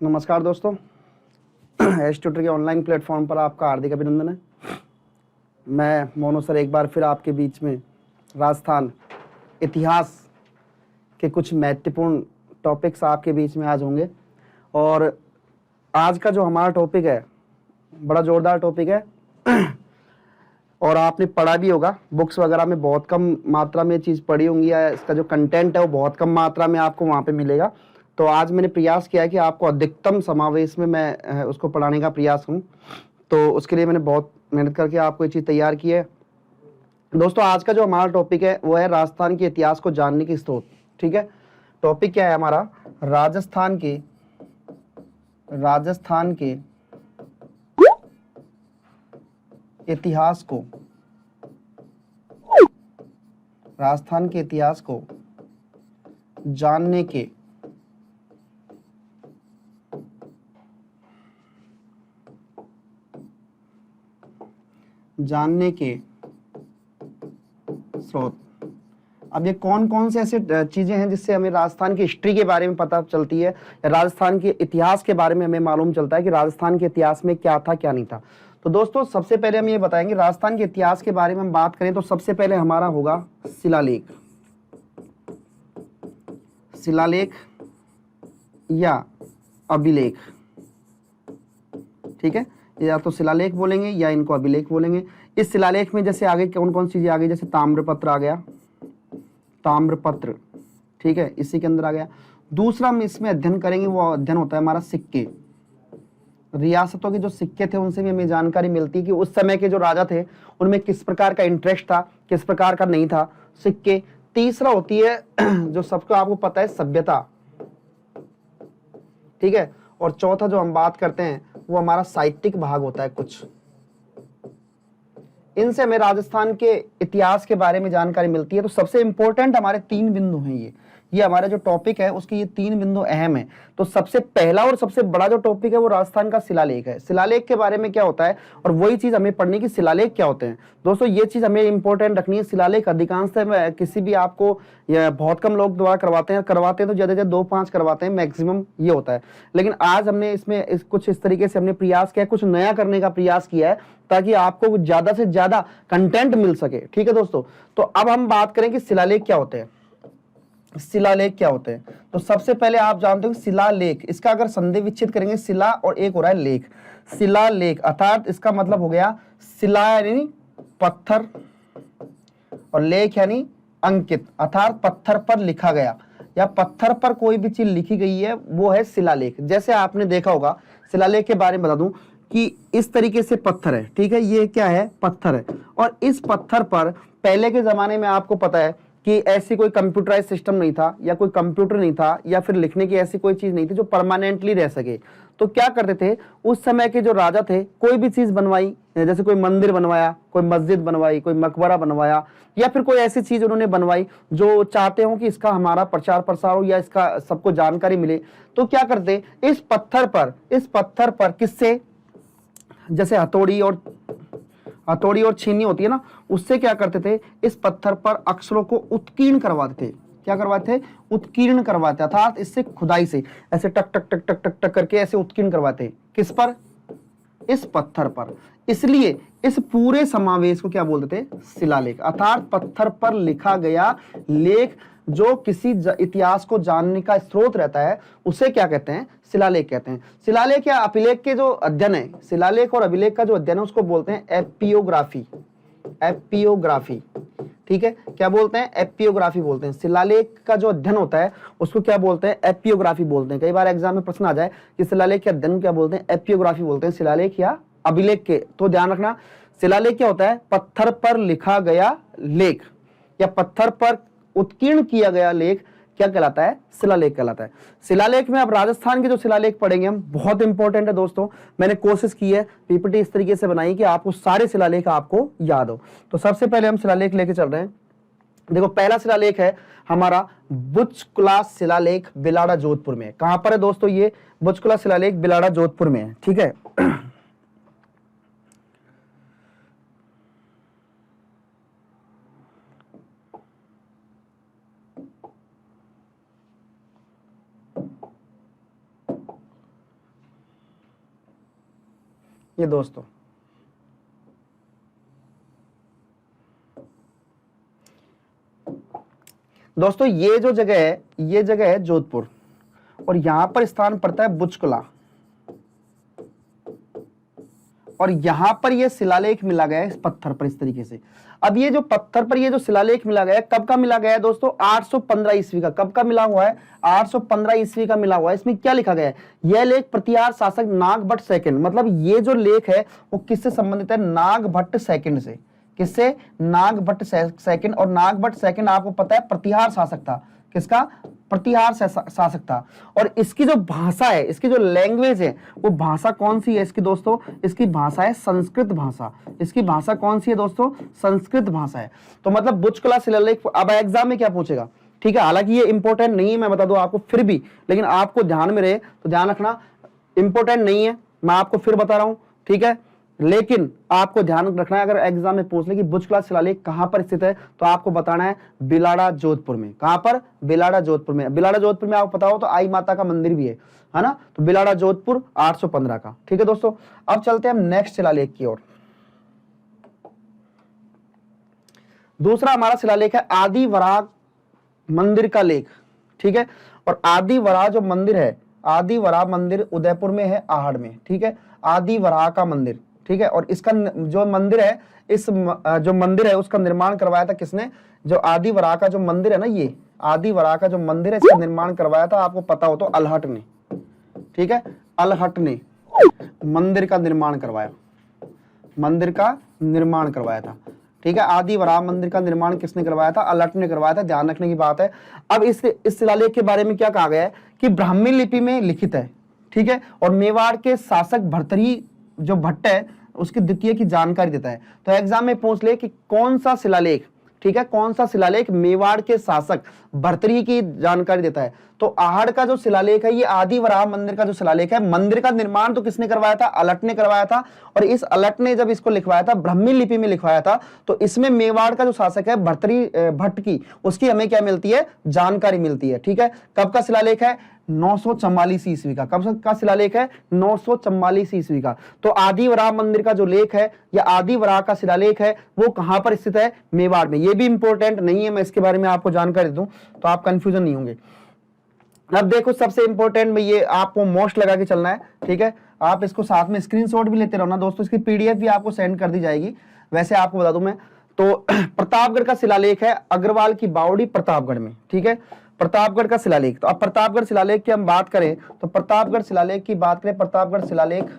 नमस्कार दोस्तों। S tutor के ऑनलाइन प्लेटफॉर्म पर आपका हार्दिक अभिनंदन है। मैं मोनू सर एक बार फिर आपके बीच में राजस्थान इतिहास के कुछ महत्वपूर्ण टॉपिक्स आपके बीच में आज होंगे। और आज का जो हमारा टॉपिक है बड़ा ज़ोरदार टॉपिक है और आपने पढ़ा भी होगा। बुक्स वगैरह में बहुत कम मात्रा में चीज़ पढ़ी होंगी या इसका जो कंटेंट है वो बहुत कम मात्रा में आपको वहाँ पे मिलेगा। तो आज मैंने प्रयास किया है कि आपको अधिकतम समावेश में मैं उसको पढ़ाने का प्रयास करूँ। तो उसके लिए मैंने बहुत मेहनत करके आपको ये चीज़ तैयार की है। दोस्तों आज का जो हमारा टॉपिक है वो है राजस्थान के इतिहास को जानने की स्रोत। ठीक है, टॉपिक क्या है हमारा? राजस्थान के इतिहास को राजस्थान के इतिहास को जानने के स्रोत। अब ये कौन कौन से ऐसे चीजें हैं जिससे हमें राजस्थान की हिस्ट्री के बारे में पता चलती है या राजस्थान के इतिहास के बारे में हमें मालूम चलता है कि राजस्थान के इतिहास में क्या था क्या नहीं था। तो दोस्तों सबसे पहले हम ये बताएंगे राजस्थान के इतिहास के बारे में हम बात करें तो सबसे पहले हमारा होगा शिलालेख या अभिलेख। ठीक है, या तो शिलालेख बोलेंगे या इनको अभिलेख बोलेंगे। इस शिलालेख में जैसे आगे कौन कौन सी चीजें आ गई, जैसे ताम्रपत्र आ गया, ताम्रपत्र। ठीक है, इसी के अंदर आ गया। दूसरा हम इसमें अध्ययन करेंगे वो अध्ययन होता है हमारा सिक्के। रियासतों के जो सिक्के थे उनसे भी हमें जानकारी मिलती है कि उस समय के जो राजा थे उनमें किस प्रकार का इंटरेस्ट था, किस प्रकार का नहीं था, सिक्के। तीसरा होती है जो सबको आपको पता है सभ्यता। ठीक है, और चौथा जो हम बात करते हैं वो हमारा साहित्यिक भाग होता है कुछ। इनसे हमें राजस्थान के इतिहास के बारे में जानकारी मिलती है। तो सबसे इंपॉर्टेंट हमारे 3 बिंदु हैं ये हमारा जो टॉपिक है उसके ये 3 बिंदु अहम है। तो सबसे पहला और सबसे बड़ा जो टॉपिक है वो राजस्थान का शिलालेख है। शिलालेख के बारे में क्या होता है और वही चीज हमें पढ़ने की, शिलालेख क्या होते हैं। दोस्तों ये चीज हमें इंपॉर्टेंट रखनी है। शिलालेख अधिकांशतः किसी भी आपको बहुत कम लोग द्वारा करवाते हैं तो ज्यादा से ज्यादा 2-5 करवाते हैं मैक्सिमम, ये होता है। लेकिन आज हमने इसमें कुछ इस तरीके से हमने प्रयास किया, कुछ नया करने का प्रयास किया है ताकि आपको ज्यादा से ज्यादा कंटेंट मिल सके। ठीक है दोस्तों, तो अब हम बात करें कि शिलालेख क्या होते हैं। शिलालेख क्या होते हैं तो सबसे पहले आप जानते हो शिलालेख, इसका अगर संधि विच्छेद करेंगे, शिला और एक हो रहा है लेख। शिलालेख अर्थात इसका मतलब हो गया शिला यानी पत्थर और लेख यानी अंकित, अर्थात पत्थर पर लिखा गया या पत्थर पर कोई भी चीज लिखी गई है वो है शिलालेख। जैसे आपने देखा होगा, शिलालेख के बारे में बता दूं कि इस तरीके से पत्थर है। ठीक है, ये क्या है? पत्थर है। और इस पत्थर पर पहले के जमाने में आपको पता है कि ऐसी कोई कंप्यूटराइज सिस्टम नहीं था या कोई कंप्यूटर नहीं था या फिर लिखने की ऐसी कोई चीज नहीं थी जो परमानेंटली रह सके। तो क्या करते थे उस समय के जो राजा थे, कोई भी चीज बनवाई, जैसे कोई मंदिर बनवाया, कोई मस्जिद बनवाई, कोई मकबरा बनवाया या फिर कोई ऐसी चीज उन्होंने बनवाई जो चाहते हो कि इसका हमारा प्रचार प्रसार हो या इसका सबको जानकारी मिले, तो क्या करते इस पत्थर पर किससे, जैसे हथौड़ी और छीनी होती है ना, उससे क्या करते थे इस पत्थर पर अक्षरों को उत्कीर्ण करवाते थे। क्या करवाते थे? उत्कीर्ण करवाते, अर्थात इससे खुदाई से ऐसे टक टक टक टक टक टक करके ऐसे उत्कीर्ण करवाते। किस पर? इस पत्थर पर। इसलिए इस पूरे समावेश को क्या बोलते थे? शिलालेख, अर्थात पत्थर पर लिखा गया लेख जो किसी इतिहास को जानने का स्रोत रहता है उसे क्या कहते हैं? शिलालेख कहते हैं। शिलालेख या अभिलेख के जो अध्ययन है, शिलालेख और अभिलेख का जो अध्ययन है उसको बोलते हैं एपियोग्राफी। ठीक है, क्या बोलते हैं? एपियोग्राफी बोलते हैं। शिलालेख का जो अध्ययन होता है उसको क्या बोलते हैं? एपियोग्राफी बोलते हैं। कई बार एग्जाम में प्रश्न आ जाए कि शिलालेख के अध्ययन क्या बोलते हैं? एपियोग्राफी बोलते हैं। शिलालेख या अभिलेख के, तो ध्यान रखना शिलालेख क्या होता है? पत्थर पर लिखा गया लेख या पत्थर पर उत्कीर्ण किया गया लेख क्या कहलाता है? शिलालेख कहलाता है। शिलालेख में अब राजस्थान के जो शिलालेख पढ़ेंगे हम, बहुत इंपॉर्टेंट है दोस्तों। मैंने कोशिश की है पीपीटी इस तरीके से बनाई कि आपको सारे शिलालेख आपको याद हो। तो सबसे पहले हम शिलालेख लेके चल रहे हैं। देखो पहला शिलालेख है हमारा बुचकुला शिलालेख, बिलाड़ा जोधपुर में। कहां पर है दोस्तों? ये बुचकुला शिलालेख बिलाड़ा जोधपुर में है। ठीक है, ये दोस्तों, दोस्तों ये जो जगह है, ये जगह है जोधपुर, और यहां पर स्थान पड़ता है बुचकुला, और यहां पर ये शिलालेख मिला गया है इस पत्थर पर इस तरीके से। अब ये जो पत्थर पर ये जो शिलालेख मिला गया है, कब का मिला गया है दोस्तों? 815 ईस्वी का। कब का मिला हुआ है? 815 ईस्वी का मिला हुआ है। इसमें क्या लिखा गया है? यह लेख प्रतिहार शासक नागभट्ट सेकंड, मतलब ये जो लेख है वो किससे संबंधित है? नागभट्ट सेकंड से। किससे? नागभट्ट सेकंड। और नागभट्ट सेकंड आपको पता है प्रतिहार शासक था। किसका? प्रतिहार शासक था। और इसकी जो भाषा है, इसकी जो लैंग्वेज है, वो भाषा कौन सी है इसकी दोस्तों? इसकी भाषा है संस्कृत भाषा। इसकी भाषा कौन सी है दोस्तों? संस्कृत भाषा है। तो मतलब बुचकुला शिलालेख अब एग्जाम में क्या पूछेगा, ठीक है। हालांकि ये इंपॉर्टेंट नहीं है, मैं बता दूं आपको फिर भी, लेकिन आपको ध्यान में रहे तो ध्यान रखना, इंपॉर्टेंट नहीं है, मैं आपको फिर बता रहा हूं, ठीक है। लेकिन आपको ध्यान रखना है, अगर एग्जाम में पूछ ले कि बुचकुला शिलालेख कहां पर स्थित है, तो आपको बताना है बिलाड़ा जोधपुर में। कहां पर? बिलाड़ा जोधपुर में। बिलाड़ा जोधपुर में आपको पता हो तो आई माता का मंदिर भी है ना। तो बिलाड़ा जोधपुर 815 का, ठीक है दोस्तों। अब चलते हैं हम नेक्स्ट शिलालेख की ओर। दूसरा हमारा शिलालेख है आदि वराह मंदिर का लेख, ठीक है। और आदि वराह जो मंदिर है, आदि वराह मंदिर उदयपुर में है, आहड़ में, ठीक है। आदि वराह का मंदिर, ठीक है। और इसका जो मंदिर है, इस जो मंदिर है उसका निर्माण करवाया था किसने? जो आदि वराह का जो मंदिर है ना, ये आदि वराह का जो मंदिर है, इसका निर्माण करवाया था, आपको पता हो तो, अल्हट ने, ठीक है। अल्हट ने मंदिर का निर्माण करवाया, मंदिर का निर्माण करवाया था, ठीक है। आदि वराह मंदिर का निर्माण किसने करवाया था? अल्हट ने करवाया था, ध्यान रखने की बात है। अब इस शिलालेख के बारे में क्या कहा गया है कि ब्राह्मी लिपि में लिखित है, ठीक है। और मेवाड़ के शासक भर्तृहरि जो भट्ट है उसकी द्वितीय की जानकारी देता है। तो एग्जाम में पूछ ले कि कौन सा शिलालेख, ठीक है, कौन सा शिलालेख मेवाड़ के शासक भर्तृहरि की जानकारी देता है? तो आहड़ का जो शिलालेख है, ये आदि वराह मंदिर का जो शिलालेख है। मंदिर का निर्माण तो किसने करवाया था? अल्हट ने करवाया था। और इस अल्हट ने जब इसको लिखवाया था, ब्राह्मी लिपि में लिखवाया था, तो इसमें मेवाड़ का जो शासक है भर्तृहरि भट्ट की, उसकी हमें क्या मिलती है? जानकारी मिलती है, ठीक है। कब का शिलालेख है? 944 ईस्वी का। कब का शिलालेख है? 944 ईस्वी का। तो आदि वराह मंदिर का जो लेख है या आदि वराह का शिलालेख है, वो कहां पर स्थित है? मेवाड़ में। ये भी इंपॉर्टेंट नहीं है, मैं इसके बारे में आपको जानकारी दूं तो आप कंफ्यूजन नहीं होंगे। अब देखो सबसे इंपॉर्टेंट में ये आपको मोस्ट लगा के चलना है, ठीक है। आप इसको साथ में स्क्रीनशॉट भी लेते रहो ना दोस्तों, इसकी पीडीएफ भी आपको सेंड कर दी जाएगी। वैसे आपको बता दूं मैं तो प्रतापगढ़ का शिलालेख है अग्रवाल की बावड़ी प्रतापगढ़ में, ठीक है। प्रतापगढ़ का शिलालेख। तो अब प्रतापगढ़ शिलालेख की हम बात करें तो प्रतापगढ़ शिलालेख की बात करें, प्रतापगढ़ शिलालेख,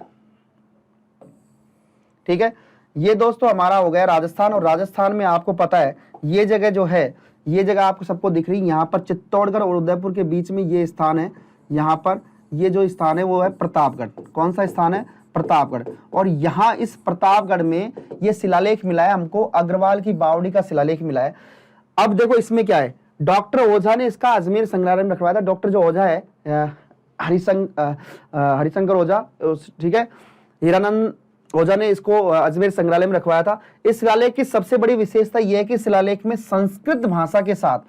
ठीक है। ये दोस्तों हमारा हो गया राजस्थान। और राजस्थान में आपको पता है ये जगह जो है, ये जगह आपको सबको दिख रही है, यहाँ पर चित्तौड़गढ़ और उदयपुर के बीच में ये स्थान है। यहाँ पर ये जो स्थान है वो है प्रतापगढ़। कौन सा स्थान है? प्रतापगढ़। और यहाँ इस प्रतापगढ़ में ये शिलालेख मिला है हमको, अग्रवाल की बावड़ी का शिलालेख मिला है। अब देखो इसमें क्या है, डॉक्टर ओझा ने इसका अजमेर संग्रहालय में रखवाया था। डॉक्टर जो ओझा है हरिशंकर ओझा, ठीक है, हीरानंद ओझा ने इसको अजमेर संग्रहालय में रखवाया था। इस शिलालेख की सबसे बड़ी विशेषता यह है कि शिलालेख में संस्कृत भाषा के साथ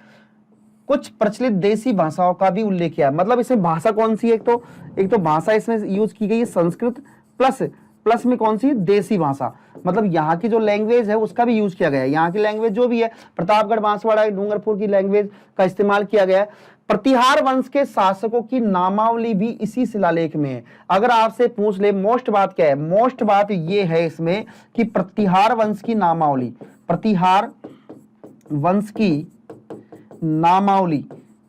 कुछ प्रचलित देसी भाषाओं का भी उल्लेख किया है। मतलब इसमें भाषा कौन सी है? एक तो भाषा इसमें यूज की गई है संस्कृत, प्लस में कौन सी? देसी भाषा। मतलब यहाँ की जो लैंग्वेज है उसका भी यूज किया गया है। यहाँ की लैंग्वेज जो भी है, प्रतापगढ़, बांसवाड़ा, डूंगरपुर की लैंग्वेज का इस्तेमाल किया गया है। प्रतिहार वंश के शासकों की नामावली भी इसी शिलालेख में है। अगर आपसे पूछ ले मोस्ट बात क्या है, मोस्ट बात ये है इसमें कि प्रतिहार वंश की नामावली, प्रतिहार वंश की नामावली,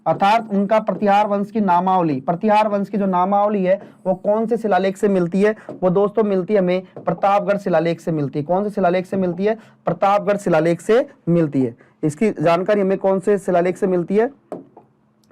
अर्थात उनका प्रतिहार वंश की नामावली, प्रतिहार वंश की जो नामावली है वो कौन से शिलालेख से मिलती है? वो दोस्तों मिलती है हमें प्रतापगढ़ शिलालेख से मिलती है। कौन से शिलालेख से मिलती है? प्रतापगढ़ शिलालेख से मिलती है। इसकी जानकारी हमें कौन से शिलालेख से मिलती है?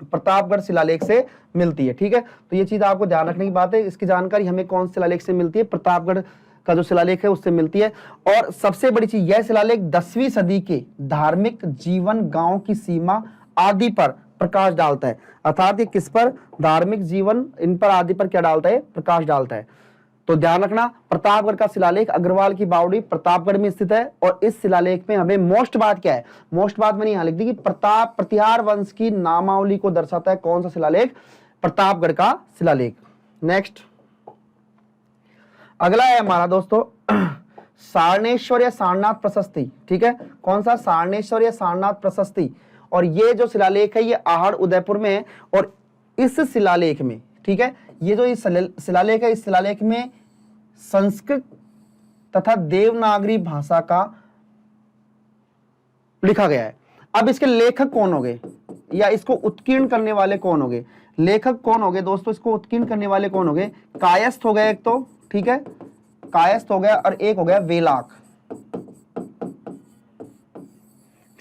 प्रतापगढ़ शिलालेख से मिलती है, ठीक है। तो ये चीज आपको ध्यान रखने की बात है, इसकी जानकारी हमें कौन से शिलालेख से मिलती है? प्रतापगढ़ का जो शिलालेख है उससे मिलती है। और सबसे बड़ी चीज, यह शिलालेख 10वीं सदी के धार्मिक जीवन, गांव की सीमा आदि पर प्रकाश डालता है। अर्थात ये किस पर? धार्मिक जीवन, इन पर आदि पर क्या डालता है? प्रकाश डालता है। तो ध्यान रखना, प्रतापगढ़ का शिलालेख अग्रवाल की बावड़ी प्रतापगढ़ में स्थित है। और इस शिलालेख में हमें मोस्ट बात क्या है? मोस्ट बात मैंने यहां लिख दी कि प्रतिहार वंश की नामावली को दर्शाता है। कौन सा शिलालेख? प्रतापगढ़ का शिलालेख। नेक्स्ट, अगला है हमारा दोस्तों सारनेश्वर या सारनाथ प्रशस्ति। ठीक है, कौन सा? सारनेश्वर या सारनाथ प्रशस्ति। और ये जो शिलालेख है ये आहड़ उदयपुर में है। और इस शिलालेख में, ठीक है, ये जो इस शिलालेख है, इस शिलालेख में संस्कृत तथा देवनागरी भाषा का लिखा गया है। अब इसके लेखक कौन होंगे या इसको उत्कीर्ण करने वाले कौन होंगे? लेखक कौन होंगे दोस्तों? इसको उत्कीर्ण करने वाले कौन होंगे? कायस्थ हो गया एक तो, ठीक है, कायस्थ हो गया, और एक हो गया वेलाक।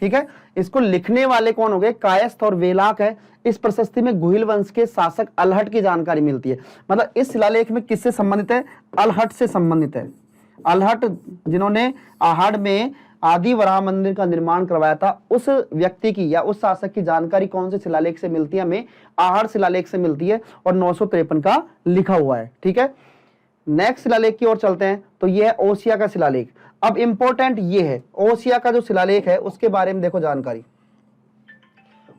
ठीक है, इसको लिखने वाले कौन हो गए? कायस्थ और वेलाक है। इस प्रशस्ति में गुहिल वंश के शासक अलहट की जानकारी मिलती है। मतलब इस शिलालेख में किससे संबंधित है? अलहट से संबंधित है। अलहट जिन्होंने आहड़ में आदि वराह मंदिर का निर्माण करवाया था, उस व्यक्ति की या उस शासक की जानकारी कौन से शिलालेख से मिलती है? हमें आहड़ शिलालेख से मिलती है, और 953 का लिखा हुआ है। ठीक है, नेक्स्ट शिलालेख की ओर चलते हैं। तो ये है ओसिया का शिलालेख। अब इंपॉर्टेंट ये है, ओसिया का जो शिलालेख है उसके बारे में देखो जानकारी।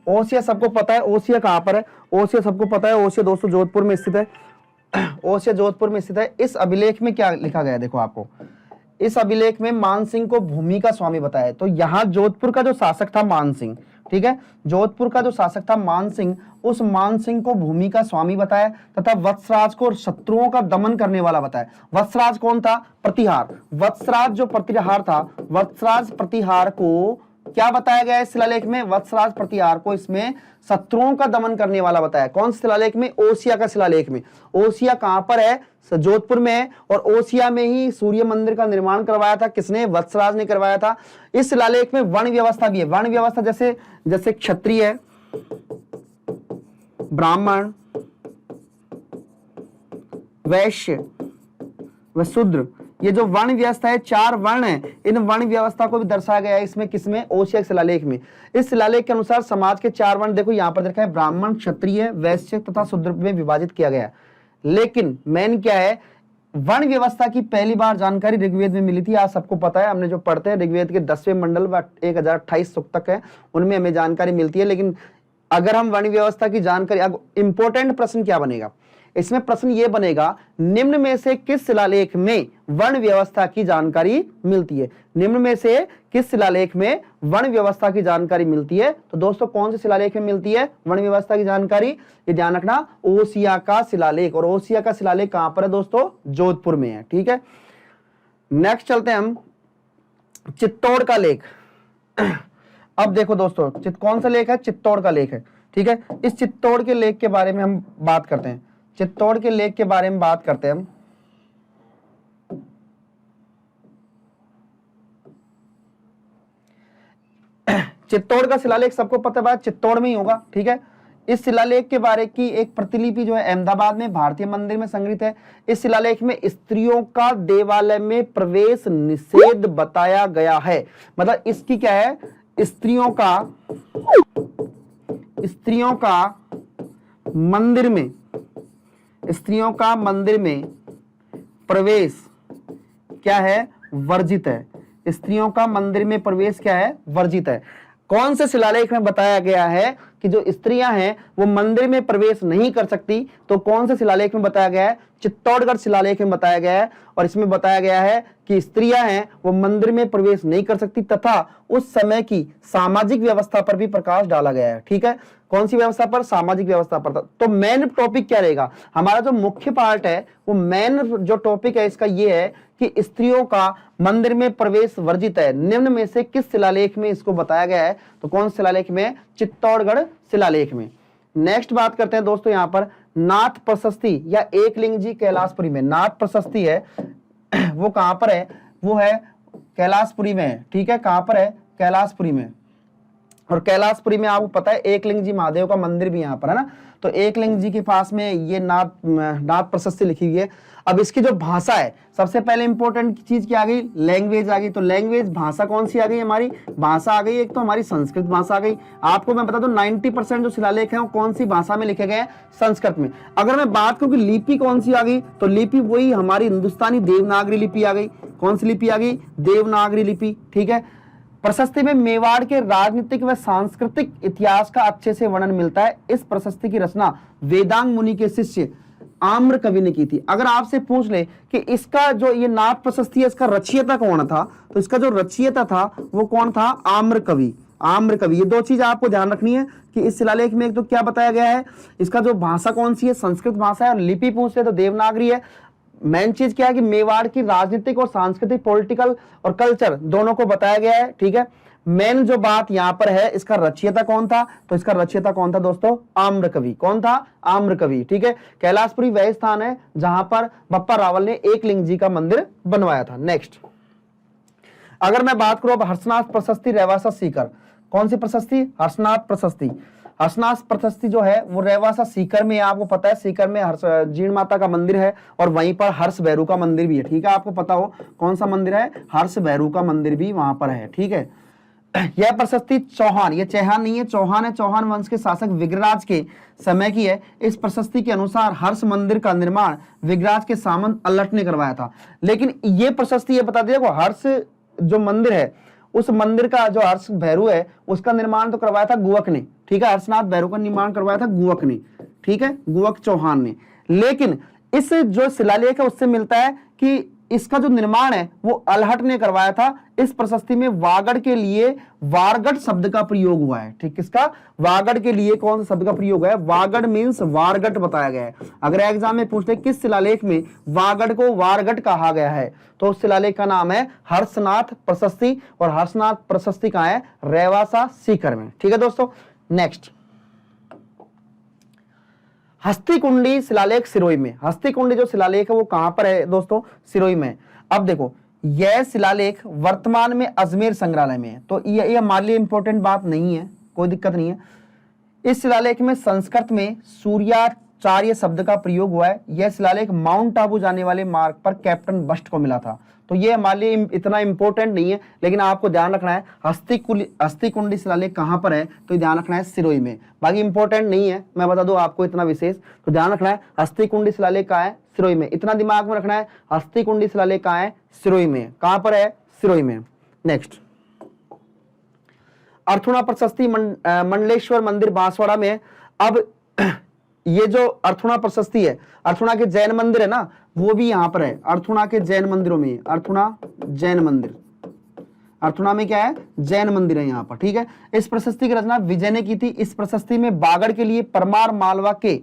ओसिया सबको पता है, ओसिया कहां पर है? ओसिया सबको पता है, ओसिया दोस्तों जोधपुर में स्थित है। ओसिया जोधपुर में स्थित है। इस अभिलेख में क्या लिखा गया है देखो आपको। इस अभिलेख में मान सिंह को भूमि का स्वामी बताया। तो यहाँ जोधपुर का जो शासक था मान सिंह, ठीक है, जोधपुर का जो शासक था मान सिंह, उस मान सिंह को भूमि का स्वामी बताया तथा वत्सराज को शत्रुओं का दमन करने वाला बताया। वत्सराज कौन था? प्रतिहार। वत्सराज जो प्रतिहार था, वत्सराज प्रतिहार को क्या बताया गया है शिलालेख में? वत्सराज प्रतिहार को इसमें शत्रुओं का दमन करने वाला बताया। कौन से शिलालेख में? ओसिया का शिलालेख में। ओसिया कहां पर है? जोधपुर में है। और ओसिया में ही सूर्य मंदिर का निर्माण करवाया था। किसने? वत्सराज ने करवाया था। इस शिलालेख में वर्ण व्यवस्था भी है। वर्ण व्यवस्था जैसे जैसे क्षत्रिय, ब्राह्मण, वैश्य व शूद्र, ये जो वर्ण व्यवस्था है, 4 वर्ण है, इन वर्ण व्यवस्था को भी दर्शाया गया है इसमें। किसमें? ओसिया शिलालेख में। इस शिलालेख के अनुसार समाज के 4 वर्ण देखो यहां पर देखा है, ब्राह्मण, क्षत्रिय, वैश्य तथा शूद्र में विभाजित किया गया। लेकिन मेन क्या है? वर्ण व्यवस्था की पहली बार जानकारी ऋग्वेद में मिली थी। आज सबको पता है, हमने जो पढ़ते हैं ऋग्वेद के 10वें मंडल व 1028 सूक्त तक है, उनमें हमें जानकारी मिलती है। लेकिन अगर हम वर्ण व्यवस्था की जानकारी, अब इंपॉर्टेंट प्रश्न क्या बनेगा इसमें? प्रश्न ये बनेगा, निम्न में से किस शिलालेख में वर्ण व्यवस्था की जानकारी मिलती है? निम्न में से किस शिलालेख में वर्ण व्यवस्था की जानकारी मिलती है? तो दोस्तों कौन से शिलालेख में मिलती है वर्ण व्यवस्था की जानकारी? ये ध्यान रखना, ओसिया का शिलालेख। और ओसिया का शिलालेख कहां पर है दोस्तों? जोधपुर में है। ठीक है, नेक्स्ट चलते हैं हम चित्तौड़ का लेख। अब देखो दोस्तों, कौन सा लेख है? चित्तौड़ का लेख है। ठीक है, इस चित्तौड़ के लेख के बारे में हम बात करते हैं। चित्तौड़ के लेख के बारे में बात करते हैं हम। चित्तौड़ का शिलालेख सबको पता है, चित्तौड़ में ही होगा। ठीक है, इस शिलालेख के बारे की एक प्रतिलिपि जो है अहमदाबाद में भारतीय मंदिर में संग्रहित है। इस शिलालेख में स्त्रियों का देवालय में प्रवेश निषेध बताया गया है। मतलब इसकी क्या है? स्त्रियों का मंदिर में, स्त्रियों का मंदिर में प्रवेश क्या है? वर्जित है। स्त्रियों का मंदिर में प्रवेश क्या है? वर्जित है। कौन से शिलालेख में बताया गया है कि जो स्त्रियां हैं वो मंदिर में प्रवेश नहीं कर सकती? तो कौन से शिलालेख में बताया गया है? चित्तौड़गढ़ शिलालेख में बताया गया है। और इसमें बताया गया है कि स्त्रियां हैं वो मंदिर में प्रवेश नहीं कर सकती तथा उस समय की सामाजिक व्यवस्था पर भी प्रकाश डाला गया है। ठीक है, कौन सी व्यवस्था पर? सामाजिक व्यवस्था पर। तो मेन टॉपिक क्या रहेगा हमारा? जो मुख्य पार्ट है वो मेन जो टॉपिक है इसका ये है कि स्त्रियों का मंदिर में प्रवेश वर्जित है। निम्न में से किस शिलालेख में इसको बताया गया है? तो कौन शिलालेख में? चित्तौड़गढ़ शिलालेख में। नेक्स्ट बात करते हैं दोस्तों यहां पर नाथ प्रशस्ति या एकलिंग जी कैलाशपुरी में। नाथ प्रशस्ति है वो कहां पर है? वो है कैलाशपुरी में है। ठीक है, कहां पर है? कैलाशपुरी में। और कैलाशपुरी में आपको पता है एकलिंग जी महादेव का मंदिर भी यहाँ पर है ना। तो एकलिंग जी के पास में ये नाथ प्रशस्ति लिखी हुई है। अब इसकी जो भाषा है, सबसे पहले इंपॉर्टेंट चीज क्या आ गई? लैंग्वेज आ गई। तो लैंग्वेज भाषा कौन सी आ गई? हमारी भाषा आ गई एक तो हमारी संस्कृत भाषा आ गई। आपको मैं बता दूं 90% जो शिलालेख है वो कौन सी भाषा में लिखे गए हैं? संस्कृत में। अगर मैं बात करूं कि लिपि कौन सी आ गई, तो लिपि वही हमारी हिंदुस्तानी देवनागरी लिपि आ गई। कौन सी लिपि आ गई? देवनागरी लिपि। ठीक है, प्रशस्ति में मेवाड़ के राजनीतिक व सांस्कृतिक इतिहास का अच्छे से वर्णन मिलता है। इस प्रशस्ति की रचना वेदांग मुनि के शिष्य आम्र कवि ने की थी। अगर आपसे पूछ ले कि इसका जो ये नाथ प्रशस्ति है इसका रचयिता कौन था, तो इसका जो रचयिता था वो कौन था, आम्र कवि। आम्र कवि, ये दो चीज आपको ध्यान रखनी है कि इस शिलालेख में एक तो क्या बताया गया है, इसका जो भाषा कौन सी है, संस्कृत भाषा है, और लिपि पूछ ले तो देवनागरी है। मेन चीज क्या है कि मेवाड़ की राजनीतिक और सांस्कृतिक, पॉलिटिकल और कल्चर दोनों को बताया गया है, ठीक है। मेन जो बात यहां पर है, इसका रचयिता कौन था, तो इसका रचयिता कौन था दोस्तों, आम्र कवि। कौन था, आम्र कवि, ठीक है। कैलाशपुरी वह स्थान है जहां पर बप्पा रावल ने एकलिंग जी का मंदिर बनवाया था। नेक्स्ट, अगर मैं बात करूं अब हर्षनाथ प्रशस्ति रेवासा सीकर, कौन सी प्रशस्ति, हर्षनाथ प्रशस्ति। हर्षनाथ प्रशस्ति जो है वो रेवासा सीकर में, आपको पता है सीकर में हर्ष जीण माता का मंदिर है और वहीं पर हर्ष भैरू का मंदिर भी है, ठीक है। आपको पता हो कौन सा मंदिर है, हर्ष भैरू का मंदिर भी वहां पर है, ठीक है। यह प्रशस्ति चौहान, ये चौहान नहीं है, चौहान है, चौहान वंश के शासक विग्रहराज के समय की है। इस प्रशस्ति के अनुसार हर्ष मंदिर का निर्माण विग्रहराज के सामंत अल्लट ने करवाया था। लेकिन ये प्रशस्ति ये बता दिया, हर्ष जो मंदिर है उस मंदिर का जो हर्ष भैरू है उसका निर्माण तो करवाया था गुवक ने, ठीक है। हर्षनाथ भैरू का निर्माण करवाया था गुवक ने, ठीक है, गुवक चौहान ने। लेकिन इस जो शिलालेख है उससे मिलता है कि इसका जो निर्माण है वो अल्हट ने करवाया था। इस प्रशस्ति में वागड़ के लिए वारगढ़ शब्द का प्रयोग हुआ है, ठीक। किसका, वागड़ के लिए कौन सा शब्द का प्रयोग है, वागड़ मींस वारगढ़ बताया गया है। अगर एग्जाम में पूछते किस शिलालेख में वागड़ को वारगढ़ कहा गया है, तो उस शिलालेख का नाम है हर्षनाथ प्रशस्ति, और हर्षनाथ प्रशस्ति कहां है, रेवासा सीकर में, ठीक है दोस्तों। नेक्स्ट, हस्तिकुंडी शिलालेख सिरोही में। हस्तिकुंडी जो शिलालेख है वो कहां पर है दोस्तों, सिरोही में। अब देखो यह शिलालेख वर्तमान में अजमेर संग्रहालय में है, तो ये हमारे लिए इंपॉर्टेंट बात नहीं है, कोई दिक्कत नहीं है। इस शिलालेख में संस्कृत में सूर्याचार्य शब्द का प्रयोग हुआ है। यह शिलालेख माउंट आबू जाने वाले मार्ग पर कैप्टन बस्ट को मिला था, तो ये हमारे लिए इतना इंपॉर्टेंट नहीं है, लेकिन आपको ध्यान रखना है हस्तिकुंडी शिलालेख कहां पर है, तो ध्यान रखना है सिरोही में। बाकी इंपॉर्टेंट नहीं है, मैं बता दूं आपको इतना विशेष, तो ध्यान रखना है हस्तिकुंडी शिलालेख कहां है, सिरोही में। इतना दिमाग में रखना है, हस्तिकुंडी शिलालेख कहां है, सिरोही में। कहां पर है, सिरोही में। नेक्स्ट, अर्थुणा प्रशस्ति मंडलेश्वर मंदिर बांसवाड़ा में। अब ये जो अर्थुणा प्रशस्ति है, अर्थुणा के जैन मंदिर है ना, वो भी यहां पर है, अर्थुणा के जैन मंदिरों में। अर्थुणा जैन मंदिर, अर्थुणा में क्या है, जैन मंदिर है यहां पर, ठीक है। इस प्रशस्ति की रचना विजय ने की थी। इस प्रशस्ति में बागड़ के लिए परमार मालवा के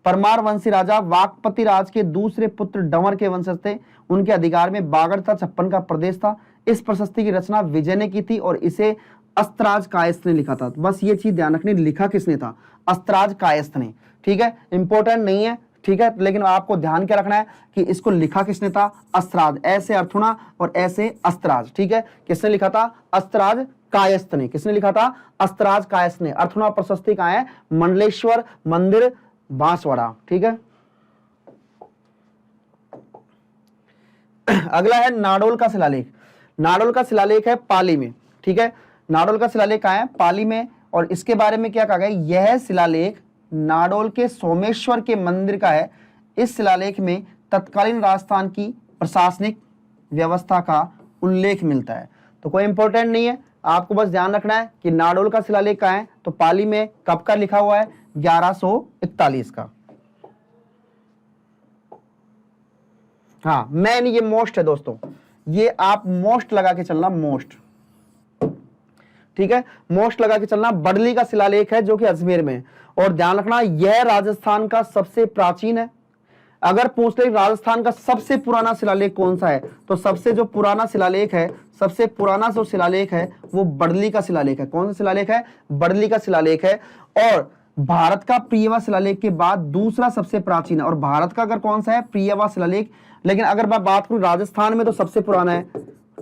परमार वंशी राजा वाकपति राज के दूसरे पुत्र डंवर के वंशज थे। उनके अधिकार में बागड़ तथा छप्पन का प्रदेश था। इस प्रशस्ति की रचना विजय ने की थी और इसे अस्त्राज कायस्थ ने लिखा था। बस ये चीज ध्यान रखनी, लिखा किसने था, अस्त्राज कायस्थ ने, ठीक है। इंपॉर्टेंट नहीं है, ठीक है, लेकिन आपको ध्यान क्या रखना है कि इसको लिखा किसने था, अस्त्राज। ऐसे अर्थुणा और ऐसे अस्त्राज, ठीक है। किसने लिखा था, अस्त्राज कायस्थ ने। किसने लिखा था, अस्त्राज कायस्थ ने। अर्थुणा प्रशस्ति कहां है, मंडलेश्वर मंदिर बांसवाड़ा, ठीक है। अगला है नाडोल का शिलालेख। नाडोल का शिलालेख है पाली में, ठीक है। नाडोल का शिलालेख कहां है, पाली में। और इसके बारे में क्या कहा गया, यह शिलालेख नाडोल के सोमेश्वर के मंदिर का है। इस शिलालेख में तत्कालीन राजस्थान की प्रशासनिक व्यवस्था का उल्लेख मिलता है। तो कोई इंपॉर्टेंट नहीं है, आपको बस ध्यान रखना है कि नाडोल का शिलालेख कहां है, तो पाली में। कब का लिखा हुआ है, 1141 का। हाँ, मैन ये मोस्ट है दोस्तों, ये आप मोस्ट लगा के चलना, मोस्ट, ठीक है, मोस्ट लगा के चलना। बडली का शिलालेख है जो कि अजमेर में है। और ध्यान रखना यह राजस्थान का सबसे प्राचीन है। अगर पूछ ले राजस्थान का सबसे पुराना शिलालेख कौन सा है, तो सबसे जो पुराना शिलालेख है, सबसे पुराना जो शिलालेख है वो बडली का शिलालेख है। कौन सा शिलालेख है, बडली का शिलालेख है। और भारत का प्रियवा शिलालेख के बाद दूसरा सबसे प्राचीन है। और भारत का अगर कौन सा है, प्रियवा शिलालेख। लेकिन अगर मैं बात करूं राजस्थान में तो सबसे पुराना है,